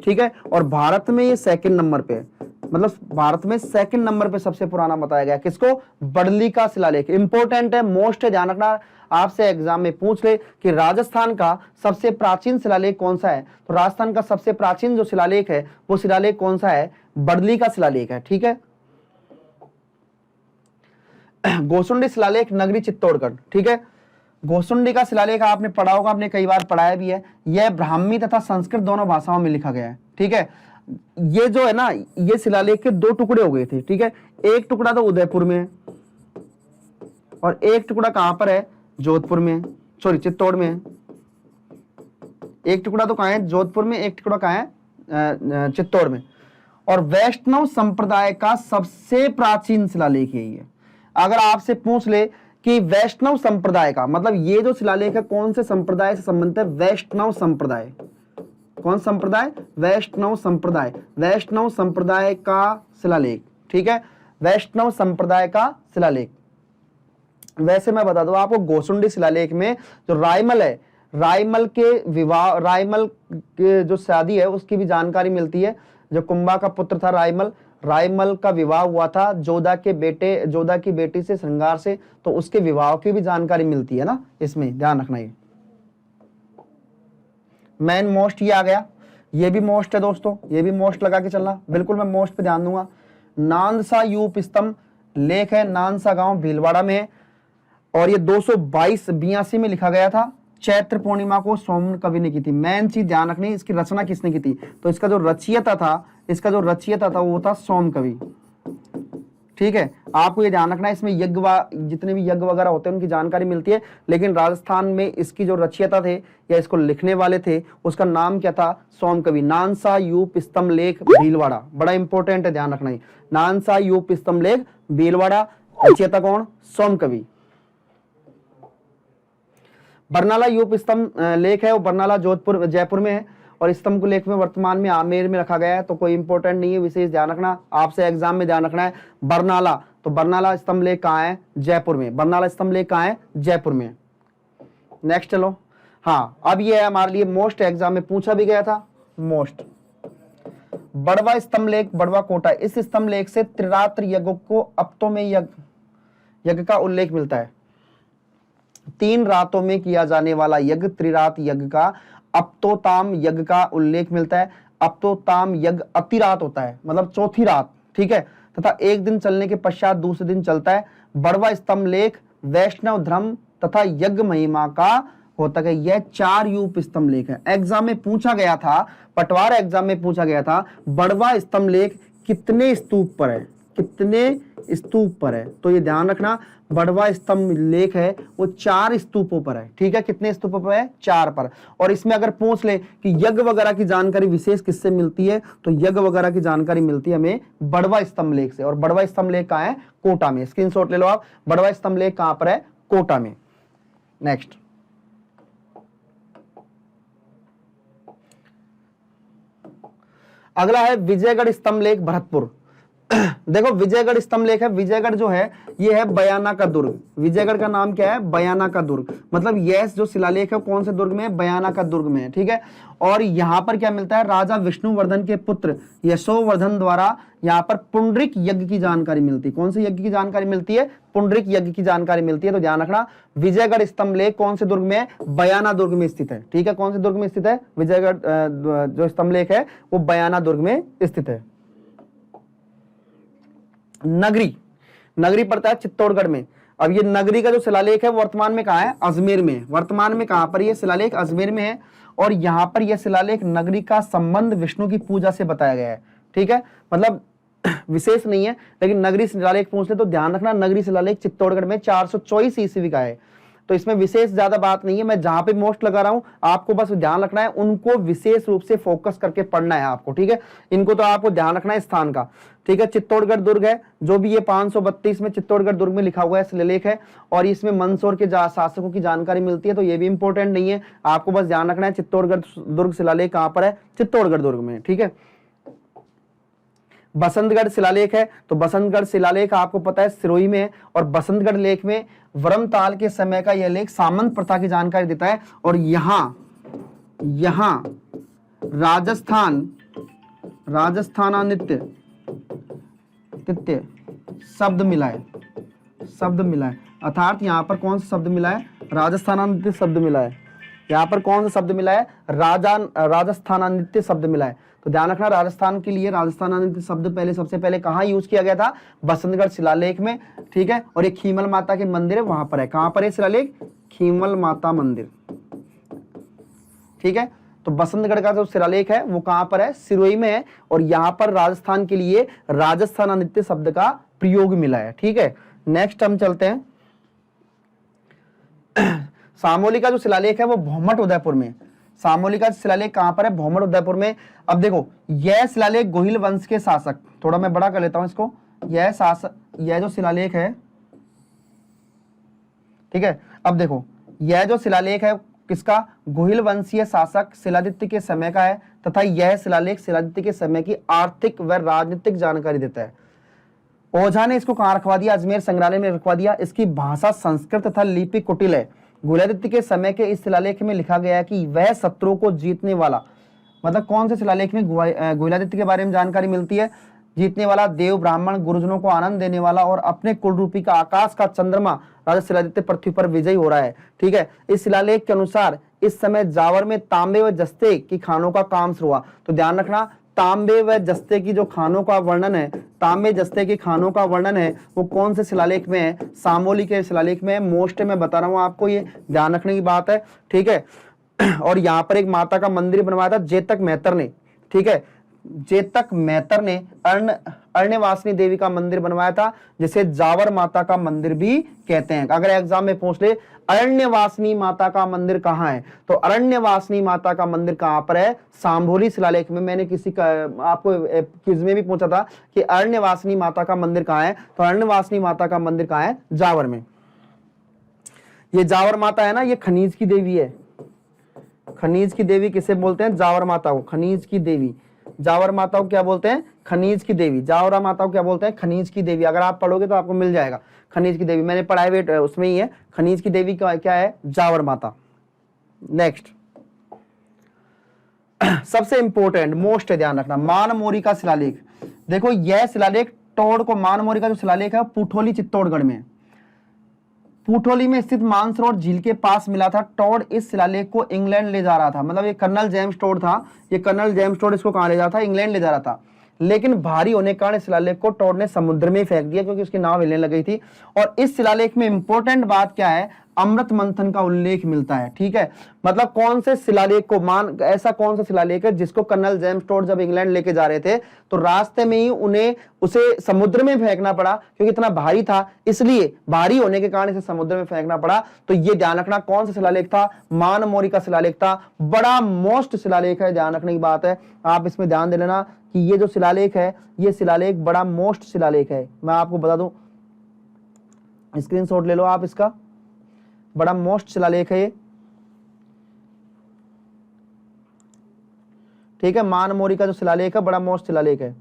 ठीक है। और भारत में ये सेकंड नंबर पे है, मतलब भारत में सेकंड नंबर पे सबसे पुराना बताया गया। किसको, बडली का शिलालेख। इंपॉर्टेंट है, मोस्ट है, ध्यान रखना। आपसे एग्जाम में पूछ ले कि राजस्थान का सबसे प्राचीन शिलालेख कौन सा है, तो राजस्थान का सबसे प्राचीन जो शिलालेख है वो शिलालेख कौन सा है, बडली का शिलालेख है, ठीक है। गोसुंडी शिलालेख नगरी चित्तौड़गढ़, ठीक है। गोसुंडी का शिलालेख आपने पढ़ा होगा, आपने कई बार पढ़ाया भी है। यह ब्राह्मी तथा संस्कृत दोनों भाषाओं में लिखा गया है, ठीक है। ये जो है ना, ये शिलालेख के दो टुकड़े हो गए थे, ठीक है। एक टुकड़ा तो उदयपुर में है और एक टुकड़ा कहां पर है, जोधपुर में, सॉरी चित्तौड़ में है, एक टुकड़ा तो कहाँ है जोधपुर में, एक टुकड़ा कहाँ है चित्तौड़ में। और वैष्णव संप्रदाय का सबसे प्राचीन शिलालेख है ये। अगर आपसे पूछ ले कि वैष्णव संप्रदाय का मतलब ये जो शिलालेख है कौन से संप्रदाय से संबंधित है, वैष्णव संप्रदाय, कौन संप्रदाय, वैष्णव संप्रदाय, वैष्णव संप्रदाय का शिलालेख, ठीक है, वैष्णव संप्रदाय का शिलालेख। वैसे मैं बता दूं आपको, गोसुंडी शिलालेख में जो रायमल है, रायमल के विवाह, रायमल के जो शादी है उसकी भी जानकारी मिलती है। जो कुंभा का पुत्र था रायमल, रायमल का विवाह हुआ था जोधा के बेटे, जोधा की बेटी से, श्रृंगार से, तो उसके विवाह की भी जानकारी मिलती है ना, इसमें ध्यान रखना। ये मेन मोस्ट ये आ गया, ये भी मोस्ट है दोस्तों, ये भी मोस्ट लगा के चलना, बिल्कुल मैं मोस्ट पे ध्यान दूंगा। नानसा यूप स्तंभ लेख है, नानसा गांव भीलवाड़ा में है, और ये 222 में लिखा गया था। चैत्र पूर्णिमा को सोमन कवि ने की थी। मेन चीज ध्यान रखनी, इसकी रचना किसने की थी, तो इसका जो रचयिता था, इसका जो रचयिता था वो था सोम कवि, ठीक है। आपको ये ध्यान रखना है, इसमें यज्ञ, जितने भी यज्ञ वगैरह होते हैं उनकी जानकारी मिलती है, लेकिन राजस्थान में इसकी जो रचयिता थे या इसको लिखने वाले थे उसका नाम क्या था, सोम कवि। नानसा यूप स्तंभ लेख भीलवाड़ा, बड़ा इंपॉर्टेंट है, ध्यान रखना है। नानसा यूप स्तंभ लेख भीलवाड़ा, रचयिता कौन, सोम कवि। बरनाला यूप स्तंभ लेख है, वो बरनाला जोधपुर जयपुर में है, और स्तंभ को लेख में वर्तमान में आमेर में रखा गया है, तो कोई इंपॉर्टेंट नहीं है, विशेष ध्यान रखना, आपसे एग्जाम में ध्यान रखना है। बरनाला, तो बरनाला स्तंभ लेख कहाँ है, जयपुर में, बरनाला स्तंभ लेख कहाँ है, जयपुर में। नेक्स्ट चलो, हाँ अब ये है हमारे लिए मोस्ट, एग्जाम में पूछा भी गया था मोस्ट। बड़वा स्तंभ लेख, बड़वा कोटा, इस स्तंभ लेख से त्रिरात्र यज्ञ को अप्तों में यज्ञ का उल्लेख मिलता है। 3 रातों में किया जाने वाला यज्ञ, त्रिरात यज्ञ का अप्तोताम यज्ञ का उल्लेख मिलता है। अप्तोताम यज्ञ अतिरात होता है, मतलब चौथी रात, ठीक है, तथा 1 दिन चलने के पश्चात दूसरे दिन चलता है। बड़वा स्तंभ लेख वैष्णव धर्म तथा यज्ञ महिमा का होता है। यह 4 यूप स्तंभ लेख है। एग्जाम में पूछा गया था, पटवार एग्जाम में पूछा गया था, बड़वा स्तंभ लेख कितने स्तूप पर है, कितने स्तूप पर है, तो ये ध्यान रखना, बड़वा स्तंभ लेख है वो 4 स्तूपों पर है, ठीक है, कितने स्तूपों पर है, 4 पर। और इसमें अगर पूछ ले कि यज्ञ वगैरह की जानकारी विशेष किससे मिलती है, तो यज्ञ वगैरह की जानकारी मिलती है हमें बड़वा स्तंभ लेख से, और बड़वा स्तंभ लेख कहाँ है, कोटा में। स्क्रीनशॉट ले लो आप, बड़वा स्तंभ लेख कहां पर है, कोटा में। नेक्स्ट, अगला है विजयगढ़ स्तंभ लेख भरतपुर। देखो विजयगढ़ स्तंभ लेख है, विजयगढ़ जो है ये है बयाना का दुर्ग। विजयगढ़ का नाम क्या है, बयाना का दुर्ग, मतलब यह जो शिलालेख है कौन से दुर्ग में है, बयाना का दुर्ग में है, ठीक है। और यहाँ पर क्या मिलता है, राजा विष्णुवर्धन के पुत्र यशोवर्धन द्वारा यहाँ पर पुंडरिक यज्ञ की जानकारी मिलती है। कौन से यज्ञ की जानकारी मिलती है, पुंडरिक यज्ञ की जानकारी मिलती है। तो ध्यान रखना, विजयगढ़ स्तंभ लेख कौन से दुर्ग में है, बयाना दुर्ग में स्थित है, ठीक है। कौन से दुर्ग में स्थित है, विजयगढ़ जो स्तंभ लेख है वो बयाना दुर्ग में स्थित है। नगरी, नगरी पड़ता है चित्तौड़गढ़ में। अब ये नगरी का जो शिलालेख है वर्तमान में कहाँ है, अजमेर में। वर्तमान में कहां पर, ये शिलालेख अजमेर में है, और यहां पर यह शिलालेख नगरी का संबंध विष्णु की पूजा से बताया गया है, ठीक है। मतलब विशेष नहीं है, लेकिन नगरी शिलालेख पूछ ले तो ध्यान रखना, नगरी शिलालेख चित्तौड़गढ़ में 424 ईस्वी का है, तो इसमें विशेष ज्यादा बात नहीं है। मैं जहां पे मोस्ट लगा रहा हूं आपको बस ध्यान रखना है, उनको विशेष रूप से फोकस करके पढ़ना है आपको, ठीक है। इनको तो आपको ध्यान रखना है स्थान का, ठीक है। चित्तौड़गढ़ दुर्ग है, जो भी ये 532 में चित्तौड़गढ़ दुर्ग में लिखा हुआ है शिलालेख है, और इसमें मंदसौर के शासकों की जानकारी मिलती है, तो ये भी इंपॉर्टेंट नहीं है, आपको बस ध्यान रखना है चित्तौड़गढ़ दुर्ग शिलालेख कहां पर है, चित्तौड़गढ़ दुर्ग में, ठीक है। बसंतगढ़ शिलालेख है, तो बसंतगढ़ शिलालेख आपको पता है सिरोही में है, और बसंतगढ़ लेख में वर्मताल के समय का यह लेख सामंत प्रथा की जानकारी देता है। और यहां राजस्थानानित्य शब्द मिला है, अर्थात यहां पर कौन सा शब्द मिला है, राजस्थानानित्य शब्द मिला है। यहां पर कौन सा शब्द मिला है, राजस्थानानित्य शब्द मिला है। तो ध्यान रखना, राजस्थान के लिए राजस्थानानित्य शब्द पहले सबसे पहले कहां यूज किया गया था, बसंतगढ़ शिलालेख में, ठीक है। और एक खीमल माता के मंदिर है वहां पर है, कहां पर है शिलालेख, खीमल माता मंदिर, ठीक है। तो बसंतगढ़ का जो शिलालेख है वो कहां पर है, सिरोही में है, और यहां पर राजस्थान के लिए राजस्थानानित्य शब्द का प्रयोग मिला है, ठीक है। नेक्स्ट हम चलते हैं, सामोली का जो शिलालेख है वो भौमट उदयपुर में, सामोली का शिलालेख कहां पर है, भौमट उदयपुर में। अब देखो यह शिलालेख गोहिल वंश के शासक, थोड़ा मैं बड़ा कर लेता हूं इसको, यह जो शिलालेख है, ठीक है। अब देखो यह जो शिलालेख है किसका, गोहिल वंशीय शासक शिलादित्य के समय का है, तथा यह शिलालेख शिलादित्य के समय की आर्थिक व राजनीतिक जानकारी देता है। ओझा ने इसको कहां रखवा दिया, अजमेर संग्रहालय में रखवा दिया। इसकी भाषा संस्कृत तथा लिपि कुटिल है। गोहिलादित्य के समय के इस शिलालेख में लिखा गया है कि वह शत्रुओं को जीतने वाला, मतलब कौन से शिलालेख में गोहिलादित्य के बारे में जानकारी मिलती है, जीतने वाला, देव ब्राह्मण गुरुजनों को आनंद देने वाला और अपने कुल रूपी का आकाश का चंद्रमा राजा शिलादित्य पृथ्वी पर विजयी हो रहा है, ठीक है। इस शिलालेख के अनुसार इस समय जावर में तांबे व जस्ते की खानों का काम शुरू हुआ। तो ध्यान रखना, तांबे व जस्ते की जो खानों का वर्णन है, तांबे जस्ते की खानों का वर्णन है वो कौन से शिलालेख में है, सामोली के शिलालेख में है। मोस्ट में बता रहा हूं आपको, ये ध्यान रखने की बात है, ठीक है। और यहाँ पर एक माता का मंदिर बनवाया था जेतक मेहतर ने, ठीक है। जेतक मेहतर ने अरण्यवासिनी देवी का मंदिर बनवाया था, जिसे जावर माता का मंदिर भी कहते हैं। अगर एग्जाम में पूछ ले अरण्यवासिनी माता का मंदिर कहाँ है, तो अरण्यवासिनी माता का मंदिर कहाँ पर है, सामोली शिलालेख में। मैंने किसी का आपको क्विज में भी पूछा था कि अरण्यवासिनी माता का मंदिर कहाँ है, तो अरण्यवासिनी माता का मंदिर कहाँ है, जावर में। ये जावर माता है ना, ये खनिज की देवी है। खनिज की देवी किसे बोलते हैं, जावर माता को खनिज की देवी। जावर माता को क्या बोलते हैं, खनिज की देवी। जावर माता को क्या बोलते हैं, खनिज की देवी। अगर आप पढ़ोगे तो आपको मिल जाएगा खनिज की देवी, मैंने प्राइवेट उसमें ही है। खनिज की देवी का क्या है, जावर माता। नेक्स्ट सबसे इंपॉर्टेंट मोस्ट ध्यान रखना, मानमोरी का शिलालेख। देखो यह शिलालेख टोड़ को, मानमोरी का जो शिलालेख है पुठोली चित्तौड़गढ़ में, पुठोली में स्थित मानसरोवर झील के पास मिला था। टोड इस शिलालेख को इंग्लैंड ले जा रहा था, मतलब ये कर्नल जेम्स टोड था, ये कर्नल जेम्स टोड इसको कहां ले जा रहा था, इंग्लैंड ले जा रहा था। लेकिन भारी होने के कारण इस शिलालेख को टोड ने समुद्र में फेंक दिया, क्योंकि उसकी नाव हिलने लग गई थी। और इस शिलालेख में इंपॉर्टेंट बात क्या है, अमृत मंथन का उल्लेख मिलता है, ठीक है। मतलब कौन से शिलालेख को ऐसा कौन सा शिलालेख है जिसको कर्नल जेम्स टोड जब इंग्लैंड लेके जा रहे थे तो रास्ते में ही उन्हें उसे समुद्र में फेंकना पड़ा, क्योंकि इतना भारी था, इसलिए भारी होने के कारण इसे समुद्र में फेंकना पड़ा। तो ये ध्यान रखना कौन सा शिलालेख था, मानमोरी का शिलालेख था। बड़ा मोस्ट शिलालेख है, ध्यान रखने की बात है, आप इसमें ध्यान दे लेना कि ये जो शिलालेख है, ये शिलालेख बड़ा मोस्ट शिलालेख है। मैं आपको बता दूं, स्क्रीनशॉट ले लो आप इसका, बड़ा मोस्ट शिलालेख है ये, ठीक है। मानमोरी का जो शिलालेख है बड़ा मोस्ट शिलालेख है।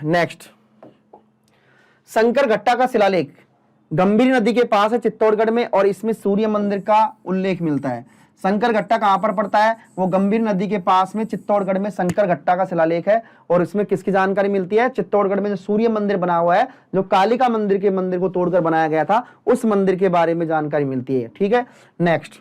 नेक्स्ट शंकरघट्टा का शिलालेख गंभीर नदी के पास है चित्तौड़गढ़ में, और इसमें सूर्य मंदिर का उल्लेख मिलता है। शंकरघट्टा कहां पर पड़ता है, वो गंभीर नदी के पास में चित्तौड़गढ़ में शंकरघट्टा का शिलालेख है। और इसमें किसकी जानकारी मिलती है, चित्तौड़गढ़ में जो सूर्य मंदिर बना हुआ है, जो कालिका मंदिर के मंदिर को तोड़कर बनाया गया था, उस मंदिर के बारे में जानकारी मिलती है, ठीक है। नेक्स्ट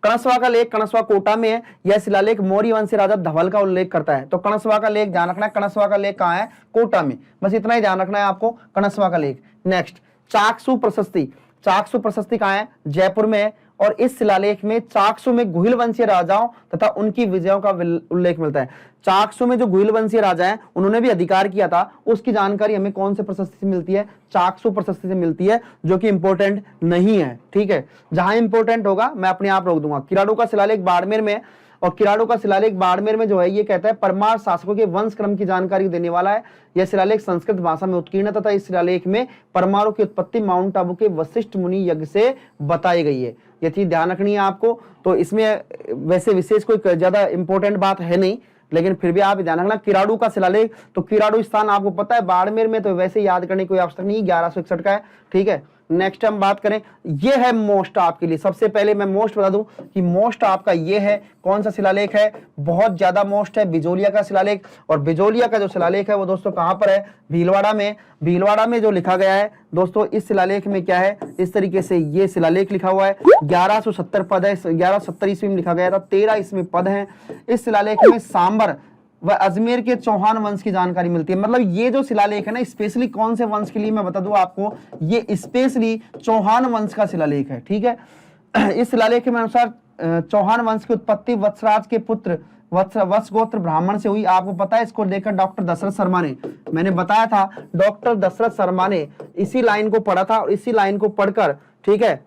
कणसवा का लेख कणसवा कोटा में है। यह शिलालेख मौर्य वंश राजा धवल का उल्लेख करता है। तो कणसवा का लेख ध्यान रखना है, कणसवा का लेख कहां है, कोटा में। बस इतना ही ध्यान रखना है आपको, कणसवा का लेख। नेक्स्ट चाकसू प्रशस्ति, चाकसू प्रशस्ति कहां है, जयपुर में है। और इस शिलालेख में चाकसू में गुहिल वंशीय राजाओं तथा उनकी विजयों का उल्लेख मिलता है। चाकसू में जो गुहिल वंशीय राजा हैं उन्होंने भी अधिकार किया था, उसकी जानकारी हमें कौन से प्रशस्ति से मिलती है, चाकसू प्रशस्ति से मिलती है, जो कि इंपॉर्टेंट नहीं है, ठीक है। जहां इंपॉर्टेंट होगा मैं अपने आप रोक दूंगा। किराड़ू का शिलालेख बाड़मेर में, और किराड़ू का शिलालेख बाड़मेर में जो है ये कहता है परमार शासकों के वंश क्रम की जानकारी देने वाला है। यह शिलालेख संस्कृत भाषा में उत्कीर्ण है तथा इस शिलालेख में परमारों की उत्पत्ति माउंट आबू के वशिष्ठ मुनि यज्ञ से बताई गई है। ये चीज ध्यान रखनी है आपको। तो इसमें वैसे विशेष कोई ज्यादा इंपॉर्टेंट बात है नहीं, लेकिन फिर भी आप ध्यान रखना किराड़ू का शिलालेख। तो किराड़ू स्थान आपको पता है बाड़मेर में, तो वैसे याद करने की कोई आवश्यकता नहीं, 1161 का है, ठीक है। नेक्स्ट हम बात करें, ये है मोस्ट आपके लिए। सबसे पहले मैं मोस्ट बता दूं कि मोस्ट आपका ये है, कौन सा शिलालेख है, बहुत ज्यादा मोस्ट है, बिजोलिया का शिलालेख। और बिजोलिया का जो शिलालेख है वो दोस्तों कहां पर है, भीलवाड़ा में। भीलवाड़ा में जो लिखा गया है दोस्तों, इस शिलालेख में क्या है, इस तरीके से ये शिलालेख लिखा हुआ है। 1170 पद है, 1170 ईस्वी में लिखा गया था, 13 इसमें पद हैं। इस शिलालेख में सांबर व अजमेर के चौहान वंश की जानकारी मिलती है। मतलब ये जो शिलालेख है ना, स्पेशली कौन से वंश के लिए मैं बता दूं आपको, ये स्पेशली चौहान वंश का शिलालेख है, ठीक है। इस शिलालेख के अनुसार चौहान वंश की उत्पत्ति वत्सराज के पुत्र वत्स गोत्र ब्राह्मण से हुई। आपको पता है इसको लेकर डॉक्टर दशरथ शर्मा ने, मैंने बताया था डॉक्टर दशरथ शर्मा ने इसी लाइन को पढ़ा था और इसी लाइन को पढ़कर, ठीक है,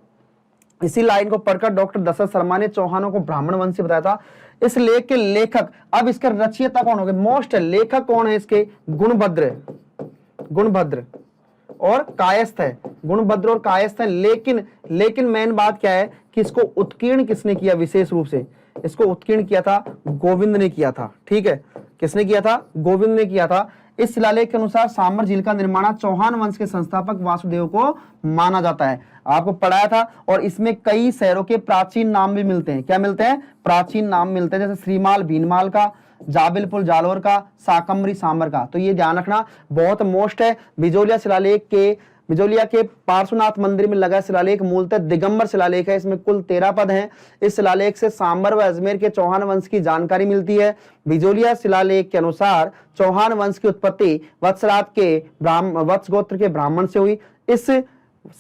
इसी लाइन को पढ़कर डॉक्टर दशरथ शर्मा ने चौहानों को ब्राह्मण वंश से बताया था। इस लेख के लेखक, अब इसके रचयिता कौन हो गए, मोस्ट लेखक कौन है इसके, गुणभद्र और कायस्थ है, गुणभद्र और कायस्थ है। लेकिन मेन बात क्या है कि इसको उत्कीर्ण किसने किया, विशेष रूप से इसको उत्कीर्ण किया था गोविंद ने किया था, ठीक है, किसने किया था, गोविंद ने किया था। इस शिलालेख के अनुसार सांबर झील का निर्माण चौहान वंश के संस्थापक वासुदेव को माना जाता है। आपको पढ़ाया था। और इसमें कई शहरों के प्राचीन नाम भी मिलते हैं। क्या मिलते हैं, प्राचीन नाम मिलते हैं, जैसे श्रीमाल भीनमाल का, जाबिलपुर जालोर का, साकम्बरी सांबर का। तो ये ध्यान रखना बहुत मोस्ट है। बिजोलिया के पार्श्वनाथ मंदिर में लगा शिलालेख मूलतः दिगंबर शिलालेख है। इसमें कुल 13 पद हैं। इस शिलालेख से सांबर व अजमेर के चौहान वंश की जानकारी मिलती है। बिजोलिया शिलालेख के अनुसार चौहान वंश की उत्पत्ति वत्स गोत्र के ब्राह्मण से हुई। इस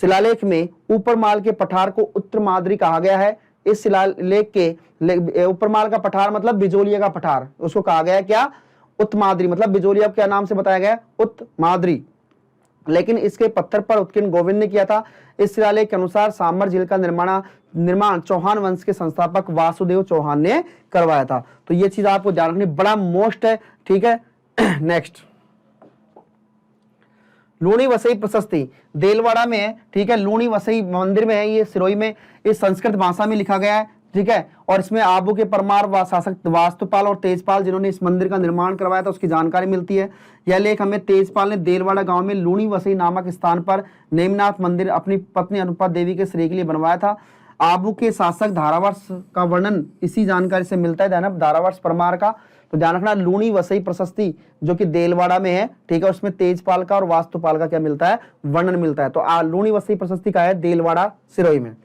शिलालेख में ऊपरमाल के पठार को उत्तरमाद्री कहा गया है। इस शिलालेख के ऊपरमाल का पठार मतलब बिजोलिया का पठार, उसको कहा गया है क्या, उत्तमाद्री, मतलब बिजोलिया क्या नाम से बताया गया, उत्तमाद्री। लेकिन इसके पत्थर पर उत्कीर्ण गोविंद ने किया था। इस शिलालेख के अनुसार सांबर झील का निर्माण चौहान वंश के संस्थापक वासुदेव चौहान ने करवाया था। तो ये चीज आपको ध्यान रखनी, बड़ा मोस्ट है, ठीक है। नेक्स्ट, लूणी वसई प्रशस्ति देलवाड़ा में है, ठीक है, लूणी वसई मंदिर में है, ये सिरोही में, इस संस्कृत भाषा में लिखा गया है, ठीक है। और इसमें आबू के परमार शासक वास्तुपाल और तेजपाल जिन्होंने इस मंदिर का निर्माण करवाया था उसकी जानकारी मिलती है। यह लेख हमें तेजपाल ने देलवाड़ा गांव में लूणी वसई नामक स्थान पर नेमिनाथ मंदिर अपनी पत्नी अनुपा देवी के श्रेय के लिए बनवाया था। आबू के शासक धारावर्ष का वर्णन इसी जानकारी से मिलता है, धारावर्ष परमार का। तो ध्यान रखना, लूणी वसई प्रशस्ति जो कि देलवाड़ा में है, ठीक है, उसमें तेजपाल का और वास्तुपाल का क्या मिलता है, वर्णन मिलता है। तो लूणी वसई प्रशस्ति का है देलवाड़ा सिरोही में।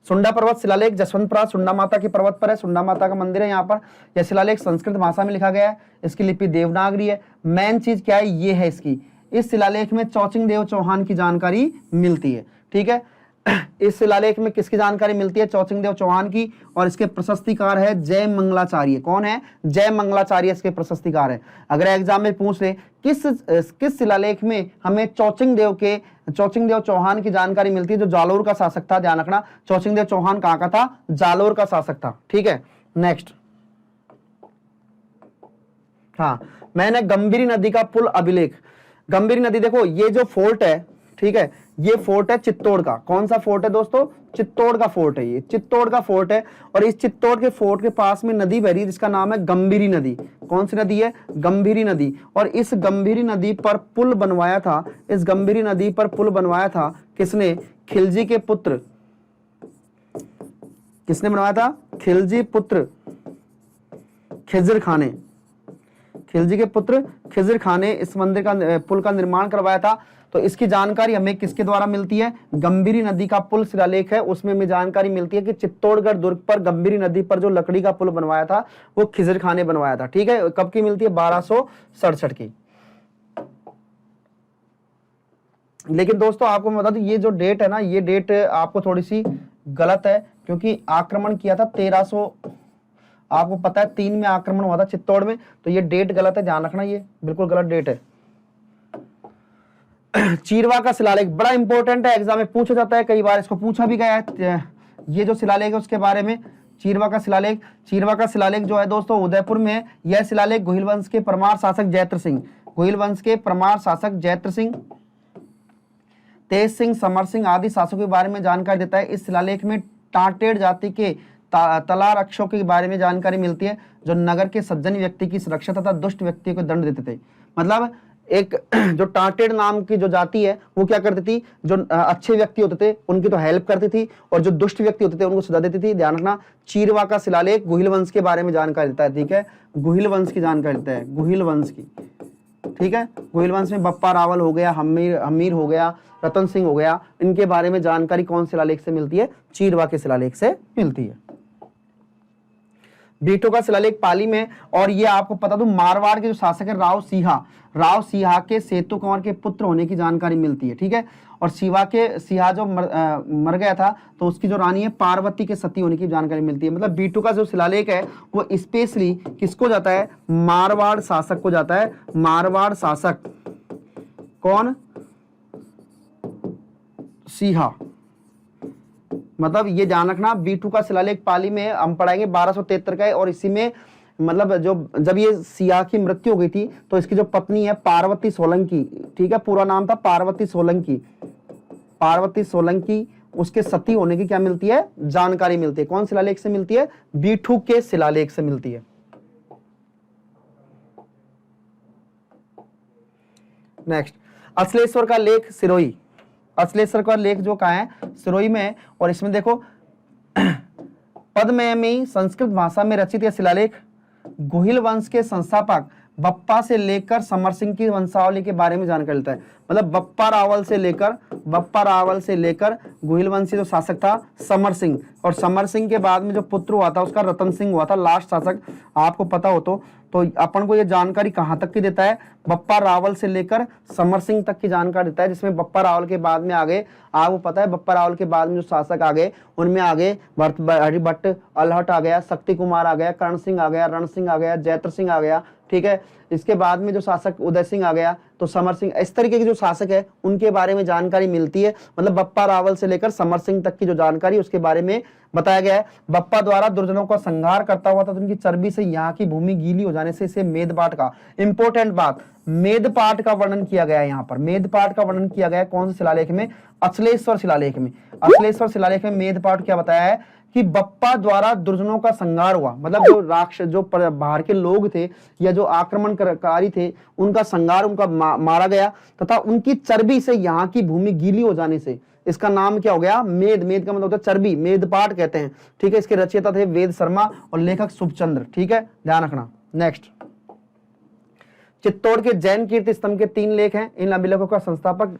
सुंडा पर्वत शिलालेख जसवंतपुरा सुंडा माता के पर्वत पर है, सुंडा माता का मंदिर है यहाँ पर। यह शिलालेख संस्कृत भाषा में लिखा गया है, इसकी लिपि देवनागरी है। मेन चीज क्या है, ये है इसकी, इस शिलालेख में चौचिंग देव चौहान की जानकारी मिलती है, ठीक है। इस शिलालेख में किसकी जानकारी मिलती है, चौचिंग देव चौहान की। और इसके प्रशस्तिकार है जय मंगलाचार्य। कौन है, जय मंगलाचार्य इसके प्रशस्तिकार है। अगर एग्जाम में पूछ ले किस शिलालेख में हमें चौचिंग देव चौहान की जानकारी मिलती है, जो जालोर का शासक था, ध्यान रखना, चौचिंग देव चौहान कहाँ का था, जालोर का शासक था, ठीक है। नेक्स्ट, हाँ, मैंने गंभीरी नदी का पुल अभिलेख। गंभीरी नदी देखो, ये जो फोर्ट है, ठीक है, ये फोर्ट है चित्तौड़ का। कौन सा फोर्ट है दोस्तों, चित्तौड़ का फोर्ट है, ये चित्तौड़ का फोर्ट है। और इस चित्तौड़ के फोर्ट के पास में नदी बह रही है जिसका नाम है गंभीरी नदी। कौन सी नदी है, गंभीरी नदी। और इस गंभीरी नदी पर पुल बनवाया था, इस गंभीरी नदी पर पुल बनवाया था किसने, खिलजी के पुत्र, किसने बनवाया था, खिलजी पुत्र खिजर खान ने, खिलजी के पुत्र खिजर खान ने इस मंदिर का पुल का निर्माण करवाया था। तो इसकी जानकारी हमें किसके द्वारा मिलती है, गंभीरी नदी का पुल शिलालेख है, उसमें हमें जानकारी मिलती है कि चित्तौड़गढ़ दुर्ग पर गंभीरी नदी पर जो लकड़ी का पुल बनवाया था वो खिजर खान ने बनवाया था, ठीक है। कब की मिलती है, 1267 की। लेकिन दोस्तों आपको मैं बता दूं, ये जो डेट है ना, ये डेट आपको थोड़ी सी गलत है, क्योंकि आक्रमण किया था 1300, आपको पता है 3 में आक्रमण हुआ था चित्तौड़ में। तो ये डेट गलत है, ध्यान रखना, ये बिल्कुल गलत डेट है। चीरवा का शिलालेख बड़ा इंपॉर्टेंट है, एग्जाम में पूछा जाता है, कई बार इसको पूछा भी गया है। ये जो शिलालेख है उसके बारे में, चीरवा का शिलालेख जो है दोस्तों उदयपुर में है। यह शिलालेख गोहिल वंश के परमार शासक जैत्र सिंह, गोहिल वंश के परमार शासक जैत्र सिंह, तेज सिंह, समर सिंह आदि शासकों के बारे में जानकारी देता है। इस शिलालेख में टाटेड़ जाति के तलारक्षों के बारे में जानकारी मिलती है, जो नगर के सज्जन व्यक्ति की सुरक्षा तथा दुष्ट व्यक्ति को दंड देते थे। मतलब एक जो टाटेड़ नाम की जो जाति है वो क्या करती थी, जो अच्छे व्यक्ति होते थे उनकी तो हेल्प करती थी, और जो दुष्ट व्यक्ति होते थे उनको सजा देती थी। ध्यान रखना, चीरवा का शिलालेख गुहिल वंश के बारे में जानकारी देता है, ठीक है, गुहिल वंश की जानकारी देता है, गुहिल वंश की, ठीक है। गुहिल वंश में बप्पा रावल हो गया, हमीर हो गया, रतन सिंह हो गया, इनके बारे में जानकारी कौन शिलालेख से मिलती है, चीरवा के शिलालेख से मिलती है। बीटू का शिलालेख पाली में। और ये आपको पता दूं, मारवाड़ के जो शासक है राव सिहा के सेतु कुंवर के पुत्र होने की जानकारी मिलती है। ठीक है, और सिहा जो मर गया था तो उसकी जो रानी है पार्वती के सती होने की जानकारी मिलती है। मतलब बीटू का जो शिलालेख है वो स्पेशली किसको जाता है, मारवाड़ शासक को जाता है। मारवाड़ शासक कौन, सिहा। मतलब ये ध्यान रखना, बीटू का शिलालेख पाली में हम पढ़ाएंगे 1273 का है। और इसी में मतलब जब ये सिया की मृत्यु हो गई थी तो इसकी जो पत्नी है पार्वती सोलंकी, ठीक है, पूरा नाम था पार्वती सोलंकी, उसके सती होने की क्या मिलती है, जानकारी मिलती है। कौन शिलालेख से मिलती है, बीटू के शिलालेख से मिलती है। नेक्स्ट, अश्लेषवर का लेख सिरोही। अश्लेषवर का लेख जो कहाँ है, सिरोही में है। और इसमें देखो पद्मयमी संस्कृत भाषा में रचित यह शिलालेख गुहिल वंश के संस्थापक बप्पा से लेकर समर सिंह की वंशावली के बारे में जानकारी देता है। मतलब बप्पा रावल से लेकर गुहिल वंशी जो शासक था समर सिंह, और समर सिंह के बाद में जो पुत्र हुआ था उसका रतन सिंह हुआ था लास्ट शासक, आपको पता हो तो अपन को ये जानकारी कहाँ तक की देता है, बप्पा रावल से लेकर समर सिंह तक की जानकारी देता है। जिसमें बप्पा रावल के बाद में आगे आपको पता है, बप्पा रावल के बाद में जो शासक आ गए उनमें आगे हरिभट्ट अलहट आ गया, शक्ति कुमार आ गया, कर्ण सिंह आ गया, रण सिंह आ गया, जैत्र सिंह आ गया। ठीक है, इसके बाद में जो शासक उदय सिंह आ गया, तो समर सिंह, इस तरीके के जो शासक है उनके बारे में जानकारी मिलती है। मतलब बप्पा रावल से लेकर समर सिंह तक की जो जानकारी उसके बारे में बताया गया है। बप्पा द्वारा दुर्जनों का संहार करता हुआ था तो उनकी चर्बी से यहाँ की भूमि गीली हो जाने से इसे मेदपाट का, इंपॉर्टेंट बात, मेदपाट का वर्णन किया गया है। यहाँ पर मेदपाट का वर्णन किया गया है कौन से शिलालेख में, अश्लेषवर शिलालेख में। अश्लेषवर शिलालेख में मेदपाट क्या बताया है कि बप्पा द्वारा दुर्जनों का संहार हुआ। मतलब जो राक्षस, जो बाहर के लोग थे या जो आक्रमणकारी थे उनका संहार, उनका मारा गया, तथा उनकी चर्बी से यहाँ की भूमि गीली हो जाने से इसका नाम क्या हो गया, मेद का मतलब होता है चर्बी, मेदपाट कहते हैं। ठीक है, इसके रचयिता थे वेद शर्मा और लेखक शुभचंद्र। ठीक है, ध्यान रखना। नेक्स्ट, चित्तौड़ के जैन कीर्ति स्तंभ के 3 लेख हैं। इन अभिलेखों का संस्थापक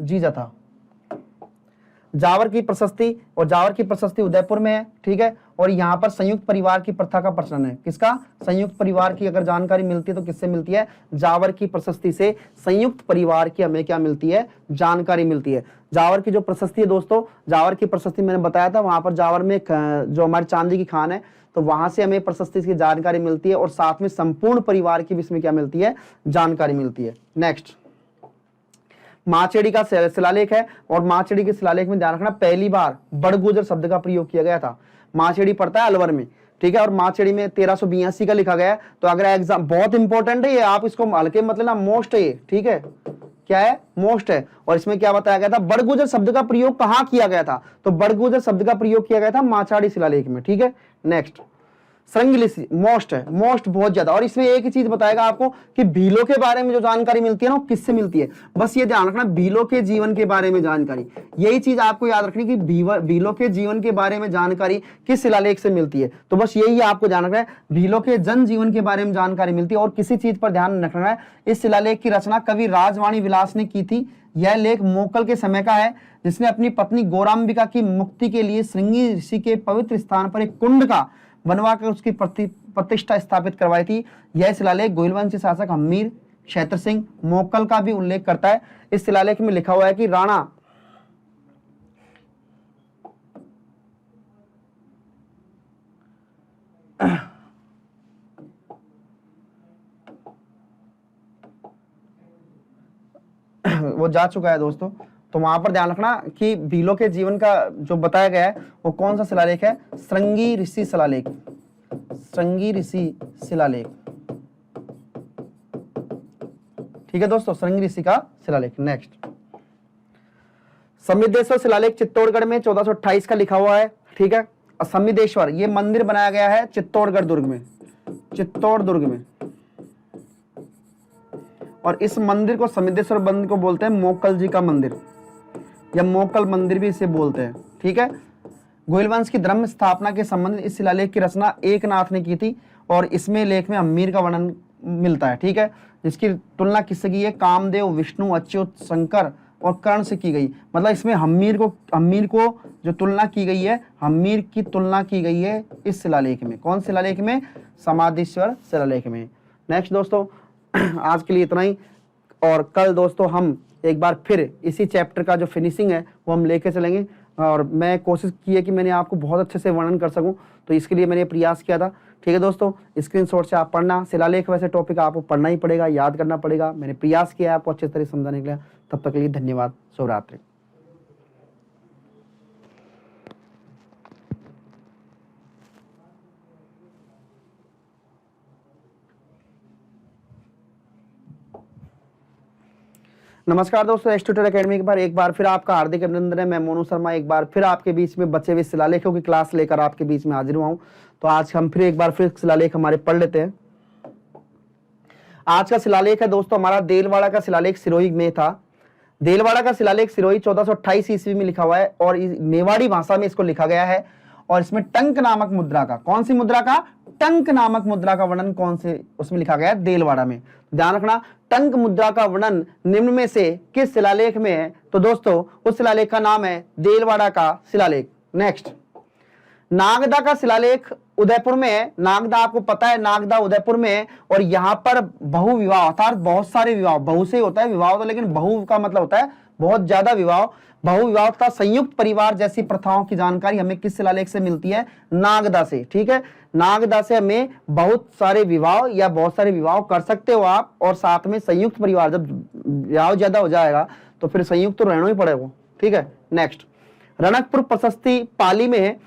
जीजा था। जावर की प्रशस्ति, और जावर की प्रशस्ति उदयपुर में है। ठीक है, और यहाँ पर संयुक्त परिवार की प्रथा का प्रचलन है। किसका, संयुक्त परिवार की अगर जानकारी मिलती है तो किससे मिलती है, जावर की प्रशस्ति से संयुक्त परिवार की हमें क्या मिलती है, जानकारी मिलती है। जावर की जो प्रशस्ति है दोस्तों, जावर की प्रशस्ति मैंने बताया था, वहां पर जावर में जो हमारी चांदी की खान है तो वहां से हमें प्रशस्ति की जानकारी मिलती है, और साथ में संपूर्ण परिवार की भी इसमें क्या मिलती है, जानकारी मिलती है। नेक्स्ट, माचेड़ी का शिलालेख है, और माचेड़ी के शिलालेख में ध्यान रखना पहली बार बड़गुजर शब्द का प्रयोग किया गया था। माचेड़ी पड़ता है अलवर में। ठीक है, और माचेड़ी में 1382 का लिखा गया है। तो अगर एग्जाम बहुत इंपॉर्टेंट है ये, आप इसको हल्के मत लेना, मोस्ट है ये। ठीक है, क्या है, मोस्ट है। और इसमें क्या बताया गया था, बड़गुजर शब्द का प्रयोग कहाँ किया गया था, तो बड़गुजर शब्द का प्रयोग किया गया था माचाड़ी शिलालेख में। ठीक है, नेक्स्ट, श्रृंगलिसी मोस्ट है, मोस्ट बहुत ज्यादा। और इसमें एक ही चीज बताएगा आपको कि भीलों के बारे में जो जानकारी मिलती है ना वो किससे मिलती है, बस ये ध्यान रखना, भीलों के जीवन के बारे में जानकारी, यही चीज आपको याद रखनी कि भीलों के जीवन के बारे में जानकारी किस शिलालेख से मिलती है। तो बस यही आपको ध्यान रखना है, भीलों के जन जीवन के बारे में जानकारी मिलती है। और किसी चीज पर ध्यान रखना है, इस शिलालेख की रचना कवि राजवाणी विलास ने की थी। यह लेख मोकल के समय का है, जिसने अपनी पत्नी गौरांबिका की मुक्ति के लिए श्रृंगी ऋषि के पवित्र स्थान पर एक कुंड का बनवाकर उसकी प्रतिष्ठा स्थापित करवाई थी। यह शिलालेख गोहिलवंशी शासक हम्मीर क्षेत्र सिंह मोकल का भी उल्लेख करता है। इस शिलालेख में लिखा हुआ है कि राणा वो जा चुका है दोस्तों, तो वहां पर ध्यान रखना कि भीलों के जीवन का जो बताया गया है वो कौन सा शिलालेख है, श्रृंगी ऋषि शिलालेख, श्रृंगी ऋषि शिलालेख। ठीक है दोस्तों, श्रृंगी ऋषि का शिलालेख। नेक्स्ट, समिदेश्वर शिलालेख चित्तौड़गढ़ में 1428 का लिखा हुआ है। ठीक है, समिदेश्वर ये मंदिर बनाया गया है चित्तौड़गढ़ दुर्ग में, चित्तौड़ दुर्ग में। और इस मंदिर को, समिदेश्वर मंदिर को बोलते हैं मोकल जी का मंदिर, या मोकल मंदिर भी इसे बोलते हैं। ठीक है, गोहिल वंश की धर्म स्थापना के संबंधित इस शिलालेख की रचना एकनाथ ने की थी, और इसमें लेख में हम्मीर का वर्णन मिलता है। ठीक है, जिसकी तुलना किससे की है, कामदेव, विष्णु, अच्युत, शंकर, और कर्ण से की गई, मतलब इसमें हम्मीर को जो तुलना की गई है, हम्मीर की तुलना की गई है इस शिलालेख में। कौन शिलालेख में? समाधिश्वर शिलालेख में। नेक्स्ट दोस्तों आज के लिए इतना ही, और कल दोस्तों हम एक बार फिर इसी चैप्टर का जो फिनिशिंग है वो हम लेके चलेंगे, और मैं कोशिश की है कि मैंने आपको बहुत अच्छे से वर्णन कर सकूं, तो इसके लिए मैंने प्रयास किया था। ठीक है दोस्तों, स्क्रीनशॉट से आप पढ़ना। शिलालेख वैसे टॉपिक आपको पढ़ना ही पड़ेगा, याद करना पड़ेगा। मैंने प्रयास किया है आपको अच्छे तरह समझाने के लिए। तब तक के लिए धन्यवाद। शुभरात्रि। नमस्कार दोस्तों, एस्ट्रोटर एकेडमी के बार एक बार फिर आपका हार्दिक अभिनंदन है। मैं मोनू शर्मा एक बार फिर आपके बीच में बचे हुए शिलालेखों की क्लास लेकर आपके बीच में हाजिर हुआ हूं। तो आज हम फिर एक बार फिर शिलालेख हमारे पढ़ लेते हैं। आज का शिलालेख है दोस्तों हमारा देलवाड़ा का शिलालेख सिरोही में था। देलवाड़ा का शिलालेख सिरोही 1428 ईस्वी में लिखा हुआ है और मेवाड़ी भाषा में इसको लिखा गया है। और इसमें टंक नामक मुद्रा का, कौन सी मुद्रा का? टंक नामक मुद्रा का वर्णन कौन से उसमें लिखा गया है? देलवाड़ा में। ध्यान रखना, टंक मुद्रा का वर्णन निम्न में से किस शिलालेख में है? तो दोस्तों उस शिलालेख का नाम है देलवाड़ा का शिलालेख। नेक्स्ट, नागदा का शिलालेख उदयपुर में है। नागदा आपको पता है, नागदा उदयपुर में है, और यहाँ पर बहु विवाह अर्थात बहुत सारे विवाह, बहु से होता है विवाह तो, लेकिन बहु का मतलब होता है बहुत ज्यादा विवाह, बहु विवाह तथा संयुक्त परिवार जैसी प्रथाओं की जानकारी हमें किस शिलालेख से मिलती है? नागदा से। ठीक है, नागदा से हमें बहुत सारे विवाह या बहुत सारे विवाह कर सकते हो आप, और साथ में संयुक्त परिवार, जब विवाह ज्यादा हो जाएगा तो फिर संयुक्त तो रहना ही पड़ेगा। ठीक है, नेक्स्ट, रणकपुर प्रशस्ति पाली में है।